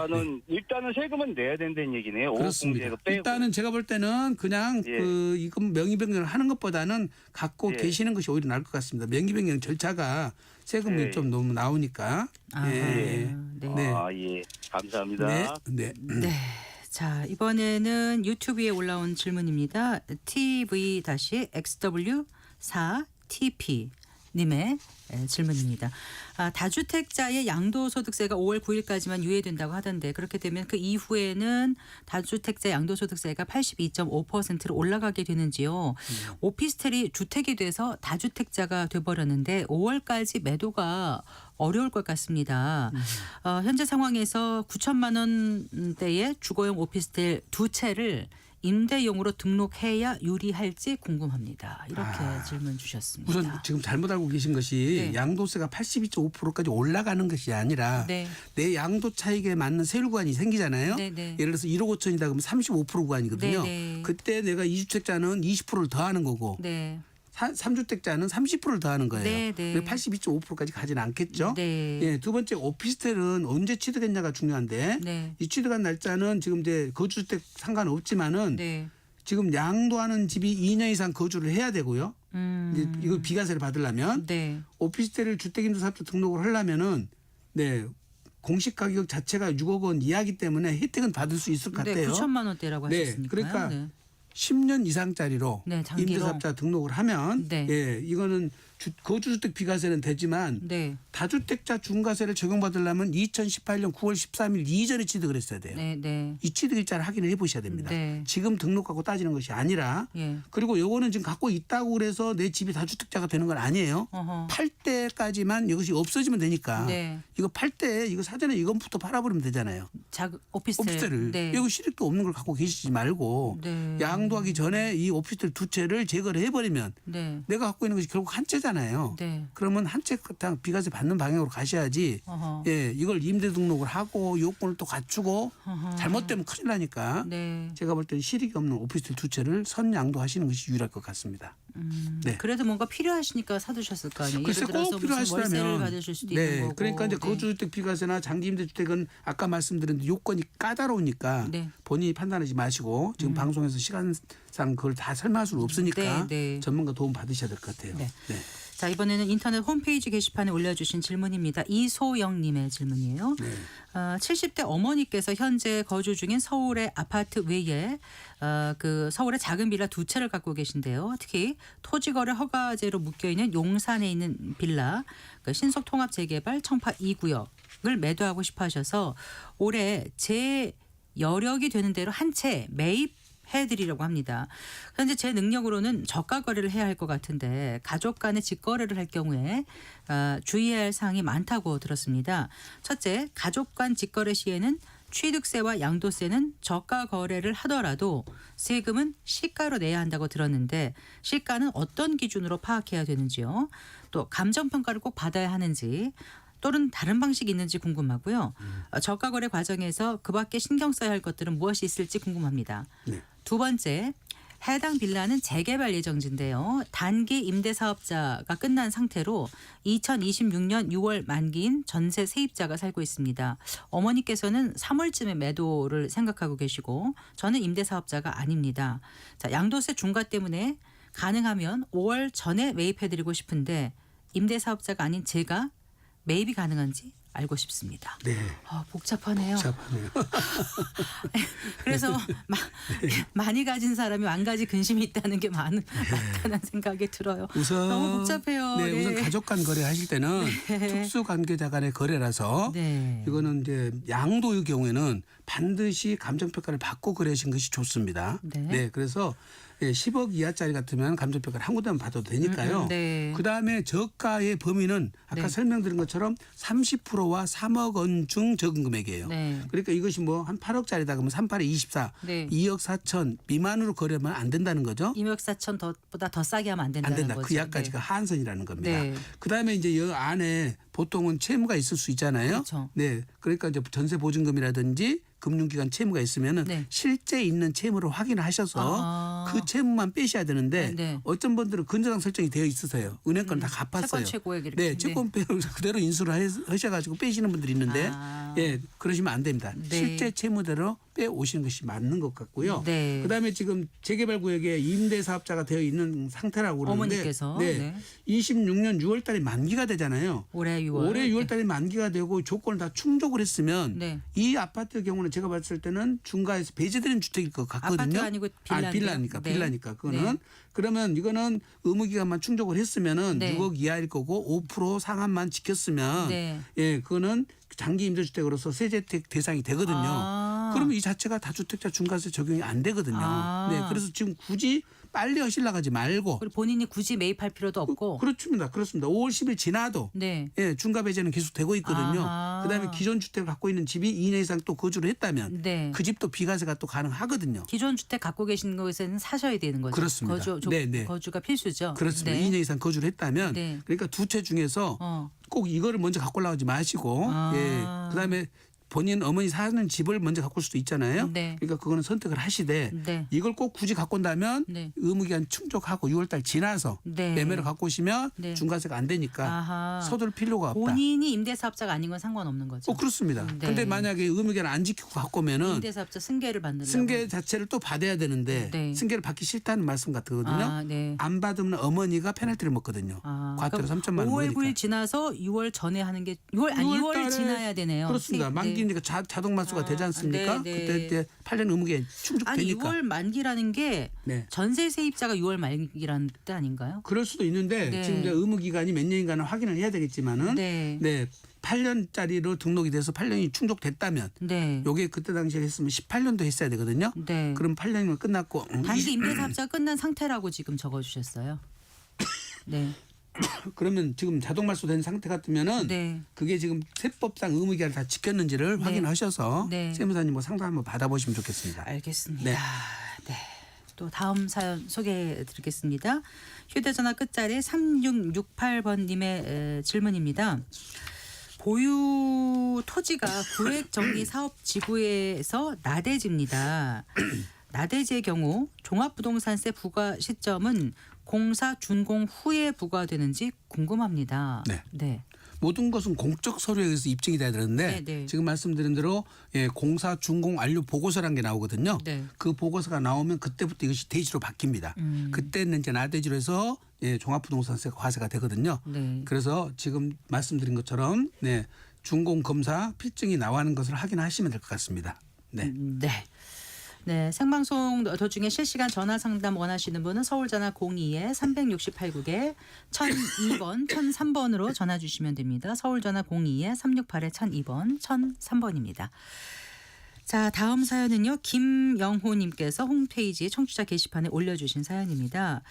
일단은 세금은 내야 된다는 얘기네요. 그렇습니다. 5공제도 빼고. 일단은 제가 볼 때는 그냥 예. 이건 명의 변경을 하는 것보다는 갖고 예. 계시는 것이 오히려 나을 것 같습니다. 명의 변경 절차가 세금이 예. 좀 너무 나오니까. 아, 예. 네. 네. 아, 예. 감사합니다. 네. 네. 네. 자, 이번에는 유튜브에 올라온 질문입니다. TV-XW4TP 님의 질문입니다. 다주택자의 양도소득세가 5월 9일까지만 유예된다고 하던데 그렇게 되면 그 이후에는 다주택자 양도소득세가 82.5%로 올라가게 되는지요. 오피스텔이 주택이 돼서 다주택자가 돼버렸는데 5월까지 매도가 어려울 것 같습니다. 현재 상황에서 9천만 원대의 주거용 오피스텔 2채를 임대용으로 등록해야 유리할지 궁금합니다. 이렇게 질문 주셨습니다. 우선 지금 잘못 알고 계신 것이 네. 양도세가 82.5%까지 올라가는 것이 아니라 네. 내 양도 차익에 맞는 세율 구간이 생기잖아요. 네, 네. 예를 들어서 1억 5천이다 그러면 35% 구간이거든요. 네, 네. 그때 내가 2주택자는 20%를 더하는 거고 네. 3주택자는 30%를 더하는 거예요. 네, 네. 82.5%까지 가지는 않겠죠. 네. 예, 두 번째 오피스텔은 언제 취득했냐가 중요한데 네. 이 취득한 날짜는 지금 이제 거주주택 상관없지만은 네. 지금 양도하는 집이 2년 이상 거주를 해야 되고요. 이제 이거 비과세를 받으려면 네. 오피스텔을 주택임대사업자 등록을 하려면은 네 공시 가격 자체가 6억 원 이하기 때문에 혜택은 받을 수 있을 것 네, 같아요. 9천만 원대라고 네, 하셨으니까요. 그러니까 네. 10년 이상짜리로 네, 장기로. 임대사업자 등록을 하면 네. 예, 이거는 거주주택 비과세는 되지만 네. 다주택자 중과세를 적용받으려면 2018년 9월 13일 이전에 취득을 했어야 돼요. 네, 네. 이 취득 일자를 확인을 해보셔야 됩니다. 네. 지금 등록하고 따지는 것이 아니라 예. 그리고 요거는 지금 갖고 있다고 그래서 내 집이 다주택자가 되는 건 아니에요. 어허. 팔 때까지만 이것이 없어지면 되니까 네. 이거 팔 때 이거 사전에 이것부터 팔아버리면 되잖아요. 오피스텔. 오피스텔을 네. 이거 실익도 없는 걸 갖고 계시지 말고 네. 양도하기 전에 이 오피스텔 2채를 제거를 해버리면 네. 내가 갖고 있는 것이 결국 한 채잖아요. 네. 그러면 한 채 비과세 받는 방향으로 가셔야지. 어허. 예, 이걸 임대 등록을 하고 요건을 또 갖추고 어허. 잘못되면 큰일 나니까. 네. 제가 볼 때는 실익이 없는 오피스텔 2채를 선양도하시는 것이 유리할 것 같습니다. 네. 그래도 뭔가 필요하시니까 사두셨을 거 아니에요. 글쎄 예를 들어서 꼭 무슨 월세를 필요하시다면 받으실 수도 있는 거고. 그러니까 이제 네. 거주주택 비과세나 장기임대주택은 아까 말씀드린 요건이 까다로우니까 네. 본인이 판단하지 마시고 지금 방송에서 시간상 그걸 다 설명할 수는 없으니까 네, 네. 전문가 도움 받으셔야 될 것 같아요. 네. 네. 자, 이번에는 인터넷 홈페이지 게시판에 올려주신 질문입니다. 이소영님의 질문이에요. 70대 어머니께서 현재 거주 중인 서울의 아파트 외에 그 서울의 작은 빌라 2채를 갖고 계신데요. 특히 토지거래 허가제로 묶여있는 용산에 있는 빌라 그 신속통합재개발 청파 2구역을 매도하고 싶어 하셔서 올해 제 여력이 되는 대로 한 채 매입해드리려고 합니다. 현재 제 능력으로는 저가 거래를 해야 할 것 같은데 가족 간의 직거래를 할 경우에 주의해야 할 사항이 많다고 들었습니다. 첫째, 가족 간 직거래 시에는 취득세와 양도세는 저가 거래를 하더라도 세금은 시가로 내야 한다고 들었는데 시가는 어떤 기준으로 파악해야 되는지요? 또 감정평가를 꼭 받아야 하는지 또는 다른 방식이 있는지 궁금하고요. 저가 거래 과정에서 그 밖에 신경 써야 할 것들은 무엇이 있을지 궁금합니다. 네. 두 번째, 해당 빌라는 재개발 예정지인데요. 단기 임대사업자가 끝난 상태로 2026년 6월 만기인 전세 세입자가 살고 있습니다. 어머니께서는 3월쯤에 매도를 생각하고 계시고 저는 임대사업자가 아닙니다. 자, 양도세 중과 때문에 가능하면 5월 전에 매입해드리고 싶은데 임대사업자가 아닌 제가 매입이 가능한지 알고 싶습니다. 네. 복잡하네요. 복잡하네요. 그래서 많이 가진 사람이 만 가지 근심이 있다는 게 맞다는 생각이 들어요. 우선 너무 복잡해요. 네, 네. 우선 가족 간 거래 하실 때는 특수 관계자 간의 거래라서 네. 이거는 이제 양도의 경우에는 반드시 감정평가를 받고 거래하신 것이 좋습니다. 네. 그래서 10억 이하짜리 같으면 감정평가를 한 군데만 받아도 되니까요. 네. 그다음에 저가의 범위는 아까 네. 설명드린 것처럼 30%와 3억 원 중 적은 금액이에요. 네. 그러니까 이것이 뭐 한 8억짜리다 그러면 38에 24, 네. 2억 4천 미만으로 거래하면 안 된다는 거죠. 2억 4천 보다 더 싸게 하면 안 된다는 안 된다. 거죠. 그 약까지가 하한선이라는 겁니다. 네. 그다음에 이제 이 안에 보통은 채무가 있을 수 있잖아요. 그렇죠. 네, 그러니까 이제 전세 보증금이라든지 금융기관 채무가 있으면은 네. 실제 있는 채무를 확인하셔서 아. 그 채무만 빼셔야 되는데 네. 어떤 분들은 근저당 설정이 되어 있으세요. 은행 건 다 갚았어요. 채권 최고액 이렇게. 네, 채권 그대로 인수를 하셔가지고 빼시는 분들이 있는데 아. 예, 그러시면 안 됩니다. 네. 실제 채무대로 빼 오시는 것이 맞는 것 같고요. 네. 그다음에 지금 재개발 구역에 임대 사업자가 되어 있는 상태라고 그러는데 어머니께서 네, 네. 26년 6월달에 만기가 되잖아요. 올해 6월. 올해 6월달에 만기가 되고 조건을 다 충족을 했으면 네. 이 아파트의 경우는 제가 봤을 때는 중가에서 배제되는 주택일 것 같거든요. 아파트가 아니고 빌라인데요? 빌라니까 네. 빌라니까 그거는 네. 그러면 이거는 의무 기간만 충족을 했으면은 네. 6억 이하일 거고 5% 상한만 지켰으면 네. 예 그거는 장기 임대주택으로서 세제택 대상이 되거든요. 아. 그러면 이 자체가 다주택자 중과세 적용이 안 되거든요. 아. 네, 그래서 지금 굳이 빨리 하시려고 하지 말고 그리고 본인이 굳이 매입할 필요도 없고. 그렇습니다. 5월 10일 지나도 네. 예, 중과 배제는 계속 되고 있거든요. 아하. 그다음에 기존 주택을 갖고 있는 집이 2년 이상 또 거주를 했다면 네. 그 집도 비과세가 또 가능하거든요. 기존 주택 갖고 계신 곳에는 사셔야 되는 거죠. 그렇습니다. 거주, 거주가 필수죠. 그렇습니다. 네. 2년 이상 거주를 했다면 네. 그러니까 두 채 중에서 어. 꼭 이거를 먼저 갖고 올라오지 마시고 아. 예. 그다음에 본인 어머니 사는 집을 먼저 갖고 올 수도 있잖아요. 네. 그러니까 그거는 선택을 하시되 네. 이걸 꼭 굳이 갖고 온다면 네. 의무기한 충족하고 6월달 지나서 네. 매매를 갖고 오시면 네. 중과세가 안 되니까 아하. 서둘 필요가 없다. 본인이 임대사업자가 아닌 건 상관없는 거죠. 그렇습니다. 네. 근데 만약에 의무기한 안 지키고 갖고 오면은 임대사업자 승계를 받는다고. 승계 자체를 또 받아야 되는데 네. 승계를 받기 싫다는 말씀 같거든요. 아, 네. 안 받으면 어머니가 페널티를 먹거든요. 아, 과태료 그러니까 3천만 원 5월 먹으니까. 9일 지나서 6월 전에 하는 게 6월 달에 지나야 되네요. 그렇습니다. 네. 만기니까 자동 만수가 되지 않습니까? 네, 네. 그때 이제 8년 의무기한 아니 충족되니까. 6월 만기라는 게 네. 전세 세입자가 6월 말기라는 뜻 아닌가요? 그럴 수도 있는데 네. 지금 이제 의무 기간이 몇 년인가는 확인을 해야 되겠지만은 네. 네. 8년짜리로 등록이 돼서 8년이 충족됐다면 네. 요게 그때 당시에 했으면 18년도 했어야 되거든요. 네. 그럼 8년이면 끝났고 단지 임대사업자가 끝난 상태라고 지금 적어주셨어요. 네. 그러면 지금 자동 말소된 상태 같으면은 네. 그게 지금 세법상 의무 기간을 다 지켰는지를 네. 확인하셔서 네. 세무사님 뭐 상담 한번 받아보시면 좋겠습니다. 알겠습니다. 네. 네. 또 다음 사연 소개해 드리겠습니다. 휴대전화 끝자리 3668번님의 질문입니다. 보유 토지가 구획정리사업지구에서 나대지입니다. 나대지의 경우 종합부동산세 부과 시점은 공사 준공 후에 부과되는지 궁금합니다. 네. 네. 모든 것은 공적 서류에 의해서 입증이 돼야 되는데 네, 네. 지금 말씀드린 대로 예, 공사 준공 완료 보고서라는 게 나오거든요. 네. 그 보고서가 나오면 그때부터 이것이 대지로 바뀝니다. 그때는 이제 나대지로 해서 예, 종합부동산세가 과세가 되거든요. 네. 그래서 지금 말씀드린 것처럼 네, 준공 검사 필증이 나와는 것을 확인하시면 될 것 같습니다. 네. 네. 네, 생방송 도중에 실시간 전화 상담 원하시는 분은 서울전화 02-368국에 1002번, 1003번으로 전화 주시면 됩니다. 서울전화 02-368-1002번, 1003번입니다. 자, 다음 사연은요. 김영호님께서 홈페이지 청취자 게시판에 올려주신 사연입니다.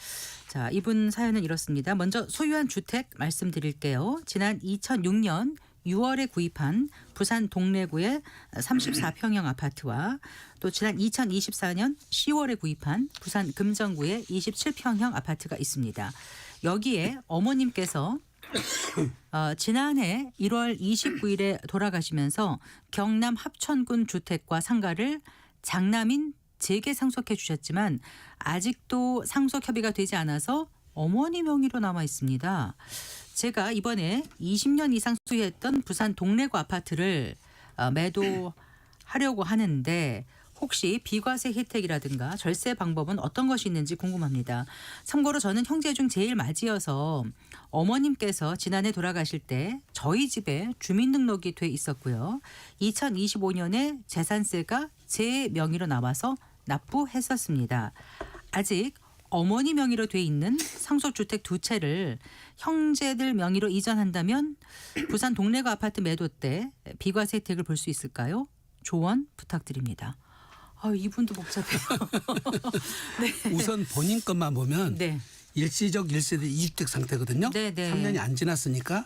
자, 이분 사연은 이렇습니다. 먼저 소유한 주택 말씀드릴게요. 지난 2006년 6월에 구입한 부산 동래구의 34평형 아파트와 또 지난 2024년 10월에 구입한 부산 금정구의 27평형 아파트가 있습니다. 여기에 어머님께서 지난해 1월 29일에 돌아가시면서 경남 합천군 주택과 상가를 장남인 제게 상속해 주셨지만 아직도 상속 협의가 되지 않아서 어머니 명의로 남아 있습니다. 제가 이번에 20년 이상 소유했던 부산 동래구 아파트를 매도하려고 하는데 혹시 비과세 혜택이라든가 절세 방법은 어떤 것이 있는지 궁금합니다. 참고로 저는 형제 중 제일 맞이어서 어머님께서 지난해 돌아가실 때 저희 집에 주민등록이 돼 있었고요. 2025년에 재산세가 제 명의로 나와서 납부했었습니다. 아직 어머니 명의로 돼 있는 상속주택 2채를 형제들 명의로 이전한다면 부산 동래구 아파트 매도 때 비과세 혜택을 볼 수 있을까요? 조언 부탁드립니다. 이분도 복잡해요. 네. 우선 본인 것만 보면 네. 일시적 1세대 2주택 상태거든요. 네, 네. 3년이 안 지났으니까.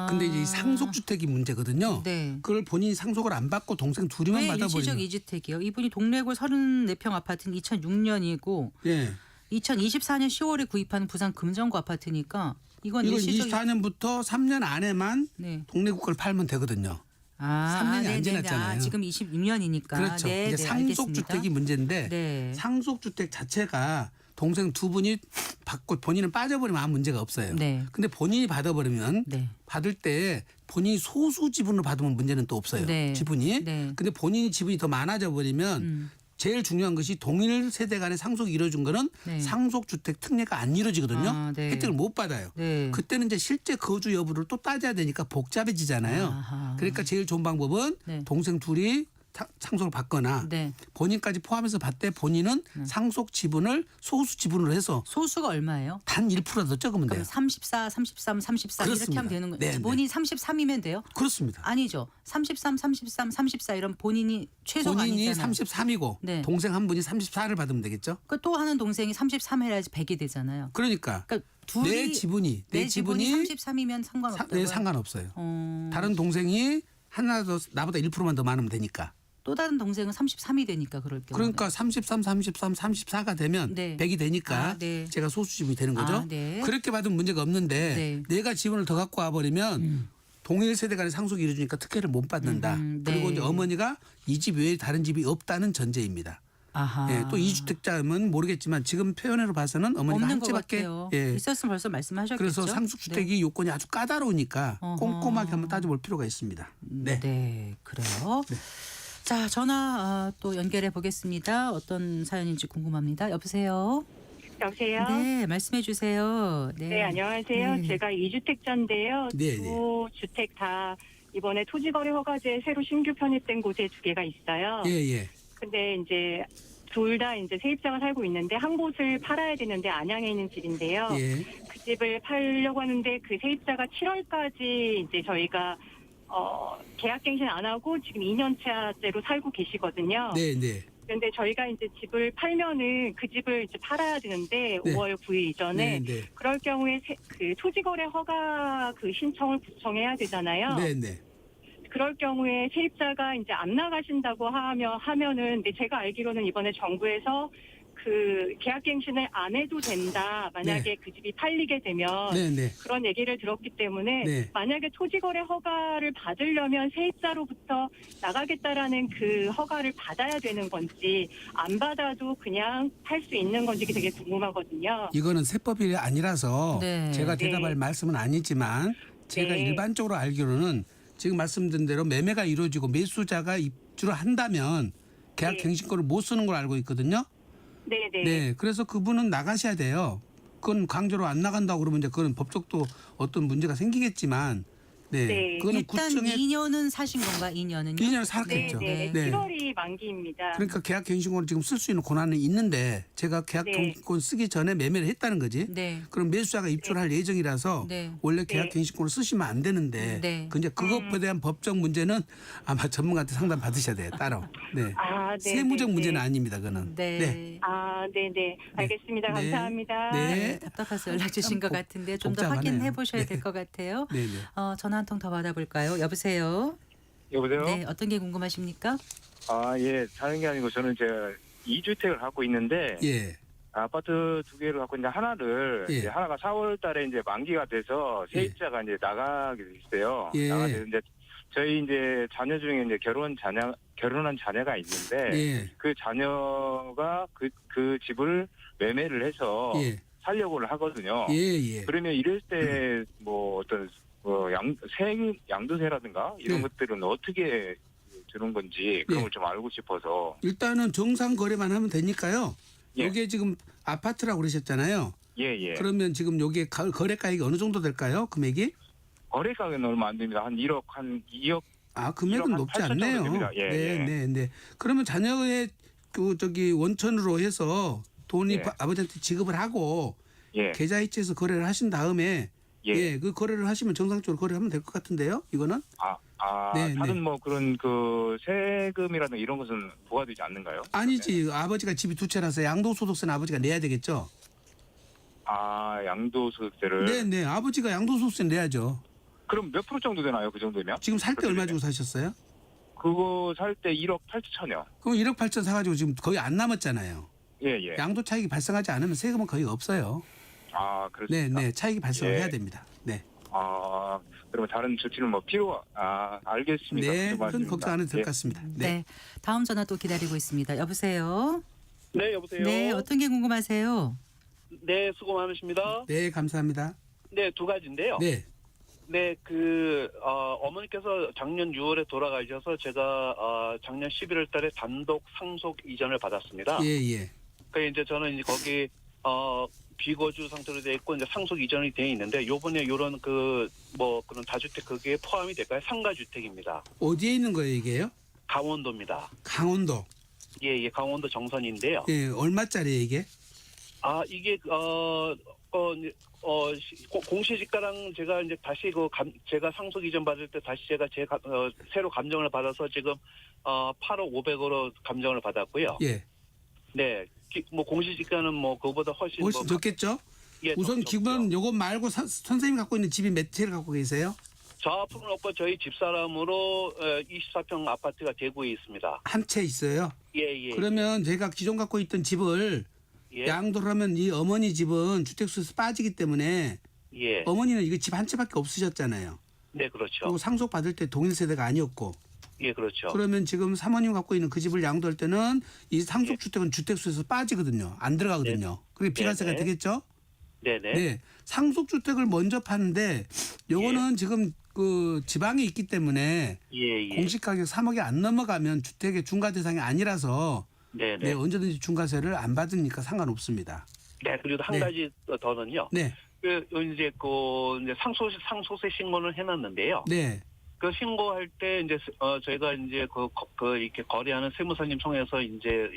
근데 이제 상속주택이 문제거든요. 네. 그걸 본인이 상속을 안 받고 동생 둘이만 왜 받아버리면. 일시적 2주택이요? 이분이 동래구 34평 아파트는 2006년이고 예. 2024년 10월에 구입한 부산 금정구 아파트니까 이건 이건 일시적인 24년부터 3년 안에만 네. 동네 국가를 팔면 되거든요. 3년이 안 지났잖아요. 지금 26년이니까. 그렇죠. 이제 상속 주택이 문제인데 네. 상속 주택 자체가 동생 두 분이 받고 본인은 빠져버리면 아무 문제가 없어요. 네. 근데 본인이 받아버리면 네. 받을 때 본인이 소수 지분으로 받으면 문제는 또 없어요. 네. 지분이. 네. 근데 본인이 지분이 더 많아져 버리면 제일 중요한 것이 동일 세대 간의 상속이 이루어진 거는 네. 상속주택 특례가 안 이루어지거든요. 아, 네. 혜택을 못 받아요. 네. 그때는 이제 실제 거주 여부를 또 따져야 되니까 복잡해지잖아요. 아하. 그러니까 제일 좋은 방법은 네. 동생 둘이 상속을 받거나 네. 본인까지 포함해서 받되 본인은 상속 지분을 소수 지분으로 해서 소수가 얼마예요? 단 1%더 적으면 그럼 돼요. 34, 33, 34 이렇게 그렇습니다. 하면 되는 거예요. 네, 네. 본인이 33이면 돼요? 그렇습니다. 아니죠. 33, 33, 34 이런 본인이 최소가 본인이 아니잖아요. 33이고 네. 동생 한 분이 34를 받으면 되겠죠. 그 또 하는 동생이 33 해야지 100이 되잖아요. 그러니까 그러니까 둘이 내 지분이 내 지분이 33이면 상관없다고요? 네, 상관없어요. 어, 다른 동생이 하나 더 나보다 1%만 더 많으면 되니까. 또 다른 동생은 33이 되니까 그럴 경우. 그러니까 33, 33, 34가 되면 네. 100이 되니까 아, 네. 제가 소수 지분이 되는 거죠. 아, 네. 그렇게 받으면 문제가 없는데 네. 내가 지분을 더 갖고 와버리면 동일 세대 간의 상속이 이루어지니까 특혜를 못 받는다. 네. 그리고 이제 어머니가 이 집 외에 다른 집이 없다는 전제입니다. 아하. 예, 또 2주택자면 모르겠지만 지금 표현으로 봐서는 어머니가 없는 한 것 채밖에 같아요. 예. 있었으면 벌써 말씀하셨겠죠. 그래서 상속주택이 요건이 아주 까다로우니까 어허. 꼼꼼하게 한번 따져볼 필요가 있습니다. 네. 네, 그래요. 자, 전화 또 연결해 보겠습니다. 어떤 사연인지 궁금합니다. 여보세요. 여보세요? 네, 말씀해 주세요. 네, 안녕하세요. 네. 제가 2주택자인데요. 네, 두 주택 다 이번에 토지거래 허가제 새로 신규 편입된 곳에 두 개가 있어요. 예, 예. 근데 이제 둘 다 이제 세입자가 살고 있는데 한 곳을 팔아야 되는데 안양에 있는 집인데요. 예. 그 집을 팔려고 하는데 그 세입자가 7월까지 이제 저희가 계약갱신 안 하고 지금 2년차째로 살고 계시거든요. 네, 네. 그런데 저희가 이제 집을 팔면은 그 집을 이제 팔아야 되는데 네. 5월 9일 이전에 네, 네. 그럴 경우에 그 토지거래 허가 그 신청을 구청해야 되잖아요. 네, 네. 그럴 경우에 세입자가 이제 안 나가신다고 하면은 근데 제가 알기로는 이번에 정부에서 그 계약갱신을 안 해도 된다. 만약에 그 집이 팔리게 되면 네, 네. 그런 얘기를 들었기 때문에 네. 만약에 토지거래 허가를 받으려면 세입자로부터 나가겠다라는 그 허가를 받아야 되는 건지 안 받아도 그냥 팔 수 있는 건지 되게 궁금하거든요. 이거는 세법이 아니라서 네. 제가 네. 대답할 말씀은 아니지만 제가 네. 일반적으로 알기로는 지금 말씀드린 대로 매매가 이루어지고 매수자가 입주를 한다면 계약 네. 갱신권을 못 쓰는 걸 알고 있거든요. 네네. 네. 그래서 그분은 나가셔야 돼요. 그건 강제로 안 나간다고 그러면 이제 그건 법적도 어떤 문제가 생기겠지만 네. 네. 그거는 일단 구청에 2년은 사신 건가? 2년은요? 2년을 살았겠죠. 네네. 네. 7월이 만기입니다. 그러니까 계약 갱신권을 지금 쓸 수 있는 권한은 있는데 제가 계약 네. 갱신권 쓰기 전에 매매를 했다는 거지. 네. 그럼 매수자가 입주를 할 예정이라서 네. 원래 계약 네. 갱신권을 쓰시면 안 되는데 네. 이제 그것에 대한 법적 문제는 아마 전문가한테 상담 받으셔야 돼요. 따로. 네. 아, 네. 세무적 네, 문제는 네. 아닙니다. 그거는. 네. 아, 네네. 알겠습니다. 네. 감사합니다. 네. 답답해서 연락 주신 것 같은데 좀 더 복잡하네요. 확인해 보셔야 네. 될 것 같아요. 네, 네. 전화 한 통 더 받아볼까요? 여보세요. 여보세요? 네, 어떤 게 궁금하십니까? 아, 예. 다른 게 아니고 저는 제가 2주택을 갖고 있는데 예. 아파트 두 개를 갖고 있는데 하나를 예. 이제 하나가 4월 달에 이제 만기가 돼서 세입자가 이제 나가게 됐어요. 예. 나가게 됐는데 저희 이제 자녀 중에 이제 결혼한 자녀가 있는데 예. 그 자녀가 그 집을 매매를 해서 예. 살려고를 하거든요. 예, 예. 그러면 이럴 때 뭐 어떤 양도세라든가 이런 네. 것들은 어떻게 주는 건지 그런 네. 걸 좀 알고 싶어서. 일단은 정상 거래만 하면 되니까요. 예. 이게 지금 아파트라고 그러셨잖아요. 예, 예. 그러면 지금 요게 거래가액이 어느 정도 될까요? 금액이? 거래가격은 얼마 안 됩니다. 한 1억, 한 2억. 아, 금액은 1억 한 높지 8천 정도 않네요. 됩니다. 예, 네, 예. 네, 네. 그러면 자녀의 원천으로 해서 돈이 예. 아버지한테 지급을 하고 예. 계좌이체해서 거래를 하신 다음에 예. 그 거래를 하시면 정상적으로 거래하면 될 것 같은데요. 이거는? 네, 다른 네. 뭐 그런 그 세금이라든가 이런 것은 부과되지 않는가요? 아니지. 아버지가 집이 두 채라서 양도소득세는 아버지가 내야 되겠죠. 양도소득세를. 네, 네. 아버지가 양도소득세 내야죠. 그럼 몇 프로 정도 되나요? 그 정도면? 지금 살 때 얼마 주고 사셨어요? 그거 살 때 1억 8천요. 그럼 1억 8천 사가지고 지금 거의 안 남았잖아요. 예, 예. 양도 차익이 발생하지 않으면 세금은 거의 없어요. 아, 그렇습니다. 네, 차익이 발생을 예. 해야 됩니다. 네, 그러면 다른 조치는 뭐 알겠습니다. 네, 그 그건 말씀입니다. 걱정 안 해도 될 예. 것 같습니다. 네. 다음 전화 또 기다리고 있습니다. 여보세요. 네, 여보세요. 네, 어떤 게 궁금하세요? 네, 수고 많으십니다. 네, 감사합니다. 네, 두 가지인데요. 네, 네, 어머니께서 작년 6월에 돌아가셔서 제가 작년 11월 달에 단독 상속 이전을 받았습니다. 예. 그 이제 저는 이제 거기 비거주 상태로 돼 있고 이제 상속 이전이 돼 있는데 요번에 요런 그런 다주택 그게 포함이 될까요? 상가주택입니다. 어디에 있는 거예요, 이게요? 강원도입니다. 강원도. 예, 강원도 정선인데요. 예, 얼마짜리예요, 이게? 이게 공시지가랑 제가 이제 다시 제가 상속 이전 받을 때 다시 제가 새로 감정을 받아서 지금 8억 500으로 감정을 받았고요. 예. 네, 공시지가는 그거보다 훨씬 훨씬 적겠죠? 예, 우선 적죠. 기본 요것 말고 선생님이 갖고 있는 집이 몇 채를 갖고 계세요? 저 앞으로는 없고 저희 집사람으로 24평 아파트가 대구에 있습니다. 한 채 있어요. 예. 그러면 제가 기존 갖고 있던 집을 예. 양도를 하면 이 어머니 집은 주택수에서 빠지기 때문에 예. 어머니는 이거 집 한 채밖에 없으셨잖아요. 네, 그렇죠. 그리고 상속 받을 때 동일 세대가 아니었고. 예, 그렇죠. 그러면 지금 사모님 갖고 있는 그 집을 양도할 때는 이 상속 주택은 주택수에서 빠지거든요. 안 들어가거든요. 그게 비과세가 네. 되겠죠? 네네. 네. 상속 주택을 먼저 파는데 요거는 지금 그 지방에 있기 때문에 예. 공시 가격 3억이 안 넘어가면 주택의 중과 대상이 아니라서 네네. 네, 언제든지 중과세를 안 받으니까 상관없습니다. 네, 그리고 한 네. 가지 더는요. 네. 이제 상속세 신고는 해놨는데요. 네. 그 신고할 때 이제 저희가 이제 이렇게 거래하는 세무사님 통해서 이제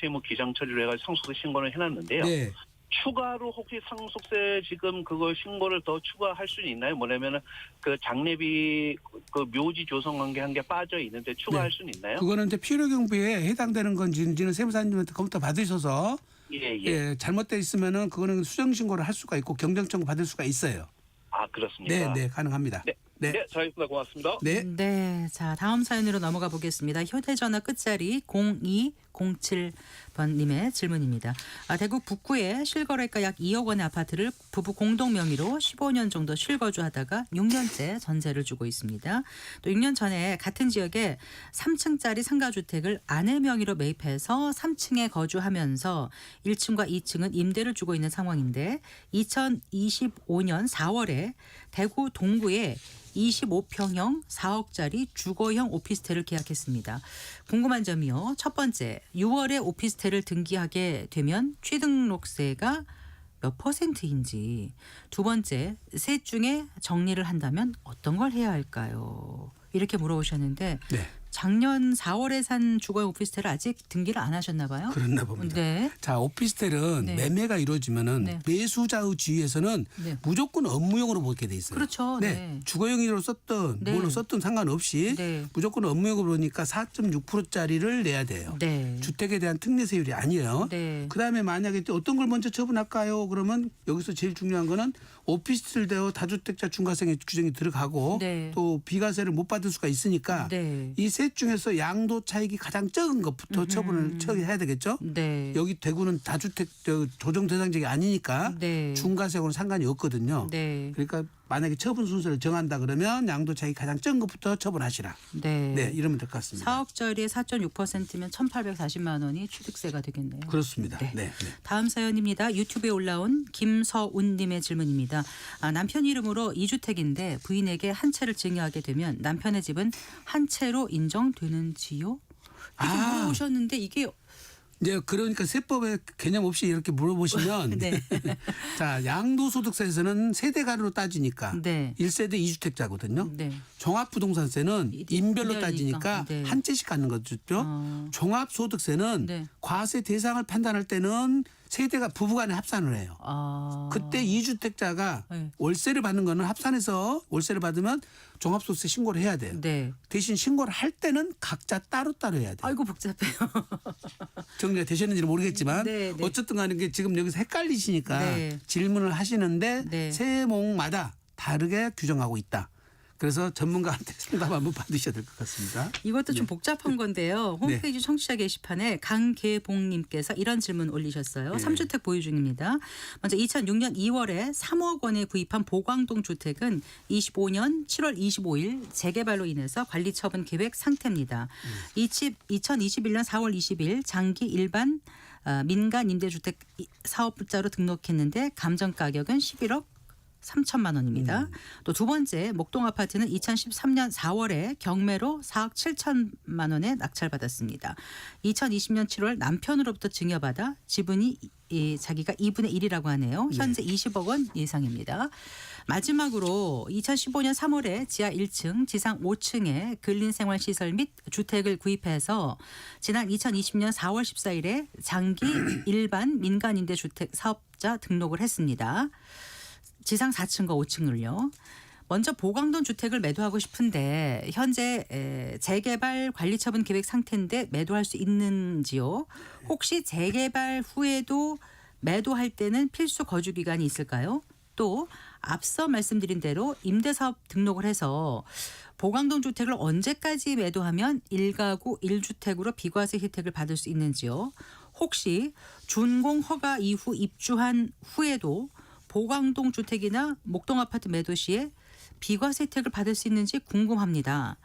세무 기장 처리를 해가지고 상속세 신고를 해놨는데요. 네. 추가로 혹시 상속세 지금 그걸 신고를 더 추가할 수는 있나요? 뭐냐면은 그 장례비 그 묘지 조성한 게 한 개 빠져 있는데 추가할 네. 수는 있나요? 그거는 이제 필요경비에 해당되는 건지는 세무사님한테 검토 받으셔서 예. 잘못돼 있으면은 그거는 수정 신고를 할 수가 있고 경정 청구 받을 수가 있어요. 아, 그렇습니까? 네, 가능합니다. 네. 네, 잘했습니다. 고맙습니다. 네. 네, 자 다음 사연으로 넘어가 보겠습니다. 휴대전화 끝자리 0207번님의 질문입니다. 대구 북구에 실거래가 약 2억 원의 아파트를 부부 공동 명의로 15년 정도 실거주하다가 6년째 전세를 주고 있습니다. 또 6년 전에 같은 지역에 3층짜리 상가주택을 아내 명의로 매입해서 3층에 거주하면서 1층과 2층은 임대를 주고 있는 상황인데 2025년 4월에 대구 동구에 25평형 4억짜리 주거형 오피스텔을 계약했습니다. 궁금한 점이요. 첫 번째, 6월에 오피스텔을 등기하게 되면 취등록세가 몇 %인지. 두 번째, 셋 중에 정리를 한다면 어떤 걸 해야 할까요? 이렇게 물어보셨는데 네. 작년 4월에 산 주거용 오피스텔을 아직 등기를 안 하셨나 봐요? 그렇나 봅니다. 네. 자, 오피스텔은 네. 매매가 이루어지면은 네. 매수자의 지위에서는 네. 무조건 업무용으로 보게 돼 있어요. 그렇죠. 네. 주거용으로 썼든 네. 뭘로 썼든 상관없이 네. 무조건 업무용으로 보니까 4.6%짜리를 내야 돼요. 네. 주택에 대한 특례세율이 아니에요. 네. 그다음에 만약에 또 어떤 걸 먼저 처분할까요? 그러면 여기서 제일 중요한 거는 오피스텔 대여 다주택자 중과세 규정이 들어가고 네. 또 비과세를 못 받을 수가 있으니까 네. 이 셋 중에서 양도 차익이 가장 적은 것부터 처분을 처리해야 되겠죠. 네. 여기 대구는 다주택 조정 대상지역이 아니니까 네. 중과세하고는 상관이 없거든요. 네. 그러니까 만약에 처분 순서를 정한다 그러면 양도 차익이 가장 적은 것부터 처분하시라. 네. 네, 이러면 될 것 같습니다. 4억짜리에 4.6%면 1,840만 원이 취득세가 되겠네요. 그렇습니다. 네. 네. 다음 사연입니다. 유튜브에 올라온 김서운님의 질문입니다. 남편 이름으로 2주택인데 부인에게 한 채를 증여하게 되면 남편의 집은 한 채로 인정되는지요? 이렇게 물어보셨는데 이게 이제 그러니까 세법의 개념 없이 이렇게 물어보시면 네. 자, 양도소득세에서는 세대 간으로 따지니까 네. 1세대 2주택자거든요. 네. 종합부동산세는 인별로 인별이니까. 따지니까 네. 한 채씩 갖는 거죠. 종합소득세는 네. 과세 대상을 판단할 때는 세대가 부부간에 합산을 해요. 그때 2주택자가 네. 월세를 받는 거는 합산해서 월세를 받으면 종합소득세 신고를 해야 돼요. 네. 대신 신고를 할 때는 각자 따로따로 해야 돼요. 아이고 복잡해요. 정리가 되셨는지는 모르겠지만 네, 네. 어쨌든 간에 게 지금 여기서 헷갈리시니까 네. 질문을 하시는데 네. 세목마다 다르게 규정하고 있다. 그래서 전문가한테 상담 한번 받으셔야 될 것 같습니다. 이것도 좀 복잡한 건데요. 홈페이지 청취자 게시판에 강계봉님께서 이런 질문 올리셨어요. 3주택 보유 중입니다. 먼저 2006년 2월에 3억 원에 구입한 보광동 주택은 25년 7월 25일 재개발로 인해서 관리처분 계획 상태입니다. 2021년 4월 20일 장기 일반 민간 임대주택 사업자로 등록했는데 감정 가격은 11억 3천만 원입니다. 또 두 번째 목동 아파트는 2013년 4월에 경매로 4억 7천만 원에 낙찰받았습니다. 2020년 7월 남편으로부터 증여받아 지분이 자기가 2분의 1이라고 하네요. 현재 20억 원 예상입니다. 마지막으로 2015년 3월에 지하 1층, 지상 5층에 근린생활시설 및 주택을 구입해서 지난 2020년 4월 14일에 장기 일반 민간임대주택 사업자 등록을 했습니다. 지상 4층과 5층을요. 먼저 보광동 주택을 매도하고 싶은데 현재 재개발 관리처분 계획 상태인데 매도할 수 있는지요? 혹시 재개발 후에도 매도할 때는 필수 거주 기간이 있을까요? 또 앞서 말씀드린 대로 임대사업 등록을 해서 보광동 주택을 언제까지 매도하면 1가구 1주택으로 비과세 혜택을 받을 수 있는지요? 혹시 준공 허가 이후 입주한 후에도 보광동 주택이나 목동 아파트 매도 시에 비과세 혜택을 받을 수 있는지 궁금합니다.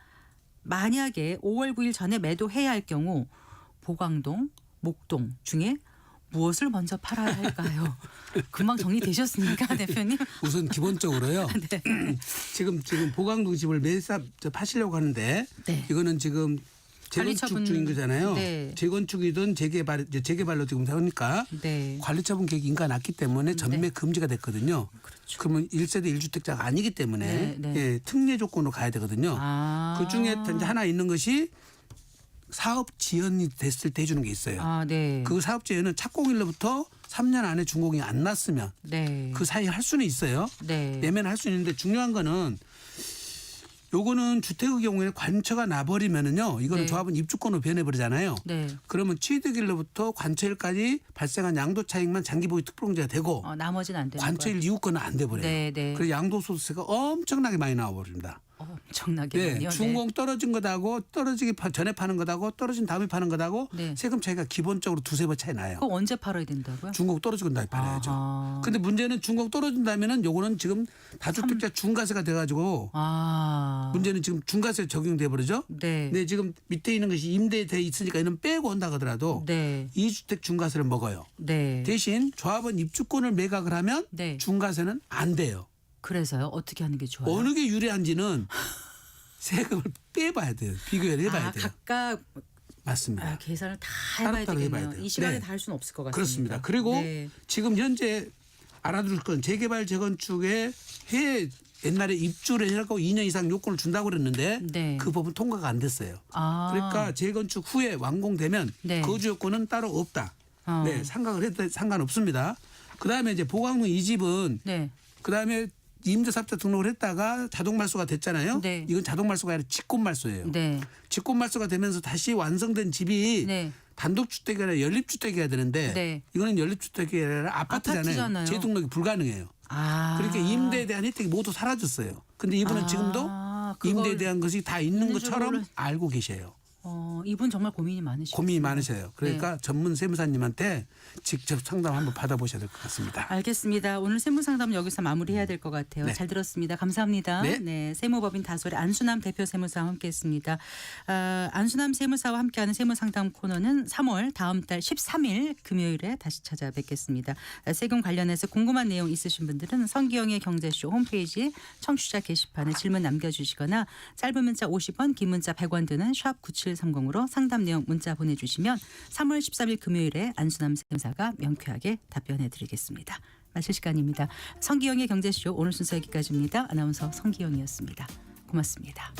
만약에 5월 9일 전에 매도해야 할 경우 보광동, 목동 중에 무엇을 먼저 팔아야 할까요? 금방 정리되셨습니까, 대표님? 우선 기본적으로요. 네. 지금 보강동 집을 파시려고 하는데 네. 이거는 지금 재건축 관리처분, 중인 거잖아요. 네. 재건축이든 재개발로 지금 하니까 네. 관리처분 계획이 인가 났기 때문에 전매 네. 금지가 됐거든요. 그렇죠. 그러면 1세대 1주택자가 아니기 때문에 네, 네. 예, 특례 조건으로 가야 되거든요. 그 중에 이제 하나 있는 것이 사업 지연이 됐을 때 해주는 게 있어요. 네. 그 사업 지연은 착공일로부터 3년 안에 준공이 안 났으면 네. 그 사이에 할 수는 있어요. 네. 내면 할 수 있는데 중요한 거는 요거는 주택의 경우에 관처가 나버리면은요. 이거는 네. 조합은 입주권으로 변해버리잖아요. 네. 그러면 취득일로부터 관처일까지 발생한 양도 차익만 장기보유 특별공제가 되고 나머지는 안 되는 관처일 거예요. 이후권은 안 돼버려요. 네, 네. 그래서 양도소득세가 엄청나게 많이 나와버립니다. 엄청나게요. 네, 준공 떨어진 것하고 떨어지기 전에 파는 것하고 떨어진 다음에 파는 것하고 네. 세금 차이가 기본적으로 두세 번 차이 나요. 그거 언제 팔아야 된다고요? 준공 떨어지고 난 다음에 팔아야죠. 아하. 근데 문제는 준공 떨어진다면은 요거는 지금 다주택자 중과세가 돼가지고 문제는 지금 중과세 적용돼 버리죠. 네. 근데 지금 밑에 있는 것이 임대돼 있으니까 이는 빼고 온다 하더라도 네. 2주택 중과세를 먹어요. 네. 대신 조합은 입주권을 매각을 하면 네. 중과세는 안 돼요. 그래서요. 어떻게 하는 게 좋아요? 어느 게 유리한지는 세금을 빼봐야 돼요. 비교를 해봐야 돼요. 각각 맞습니다. 계산을 다 해봐야 따로따로 되겠네요. 해봐야 돼요. 이 시간에 네. 다 할 수는 없을 것 같습니다. 그렇습니다. 그리고 네. 지금 현재 알아둘 건 재개발 재건축에 옛날에 입주를 해갖고 2년 이상 요건을 준다고 그랬는데 네. 그 법은 통과가 안 됐어요. 그러니까 재건축 후에 완공되면 네. 거주 요건은 따로 없다. 네, 상각을 해도 상관없습니다. 그다음에 이제 보강동 이 집은 네. 그다음에 임대사업자 등록을 했다가 자동 말소가 됐잖아요. 네. 이건 자동 말소가 아니라 직권 말소예요. 네. 직권 말소가 되면서 다시 완성된 집이 네. 단독주택이 아니라 연립주택이어야 되는데 네. 이거는 연립주택이 아니라 아파트잖아요. 아파트잖아요. 재등록이 불가능해요. 그러니까 임대에 대한 혜택이 모두 사라졌어요. 근데 이분은 지금도 임대에 대한 것이 다 있는 있는 것처럼 줄을 알고 계셔요. 이분 정말 고민이 많으시죠. 고민이 많으셔요. 그러니까 네. 전문 세무사님한테 직접 상담 한번 받아보셔야 될 것 같습니다. 알겠습니다. 오늘 세무상담 여기서 마무리해야 될 것 같아요. 네. 잘 들었습니다. 감사합니다. 네. 세무법인 다솔의 안수남 대표 세무사와 함께했습니다. 안수남 세무사와 함께하는 세무상담 코너는 3월 다음 달 13일 금요일에 다시 찾아뵙겠습니다. 세금 관련해서 궁금한 내용 있으신 분들은 성기영의 경제쇼 홈페이지 청취자 게시판에 질문 남겨주시거나 짧은 문자 50원, 긴 문자 100원 드는 샵 9730으로 상담 내용 문자 보내주시면 3월 13일 금요일에 안수남 세무사가 명쾌하게 답변해드리겠습니다. 마칠 시간입니다. 성기영의 경제쇼 오늘 순서 여기까지입니다. 아나운서 성기영이었습니다. 고맙습니다.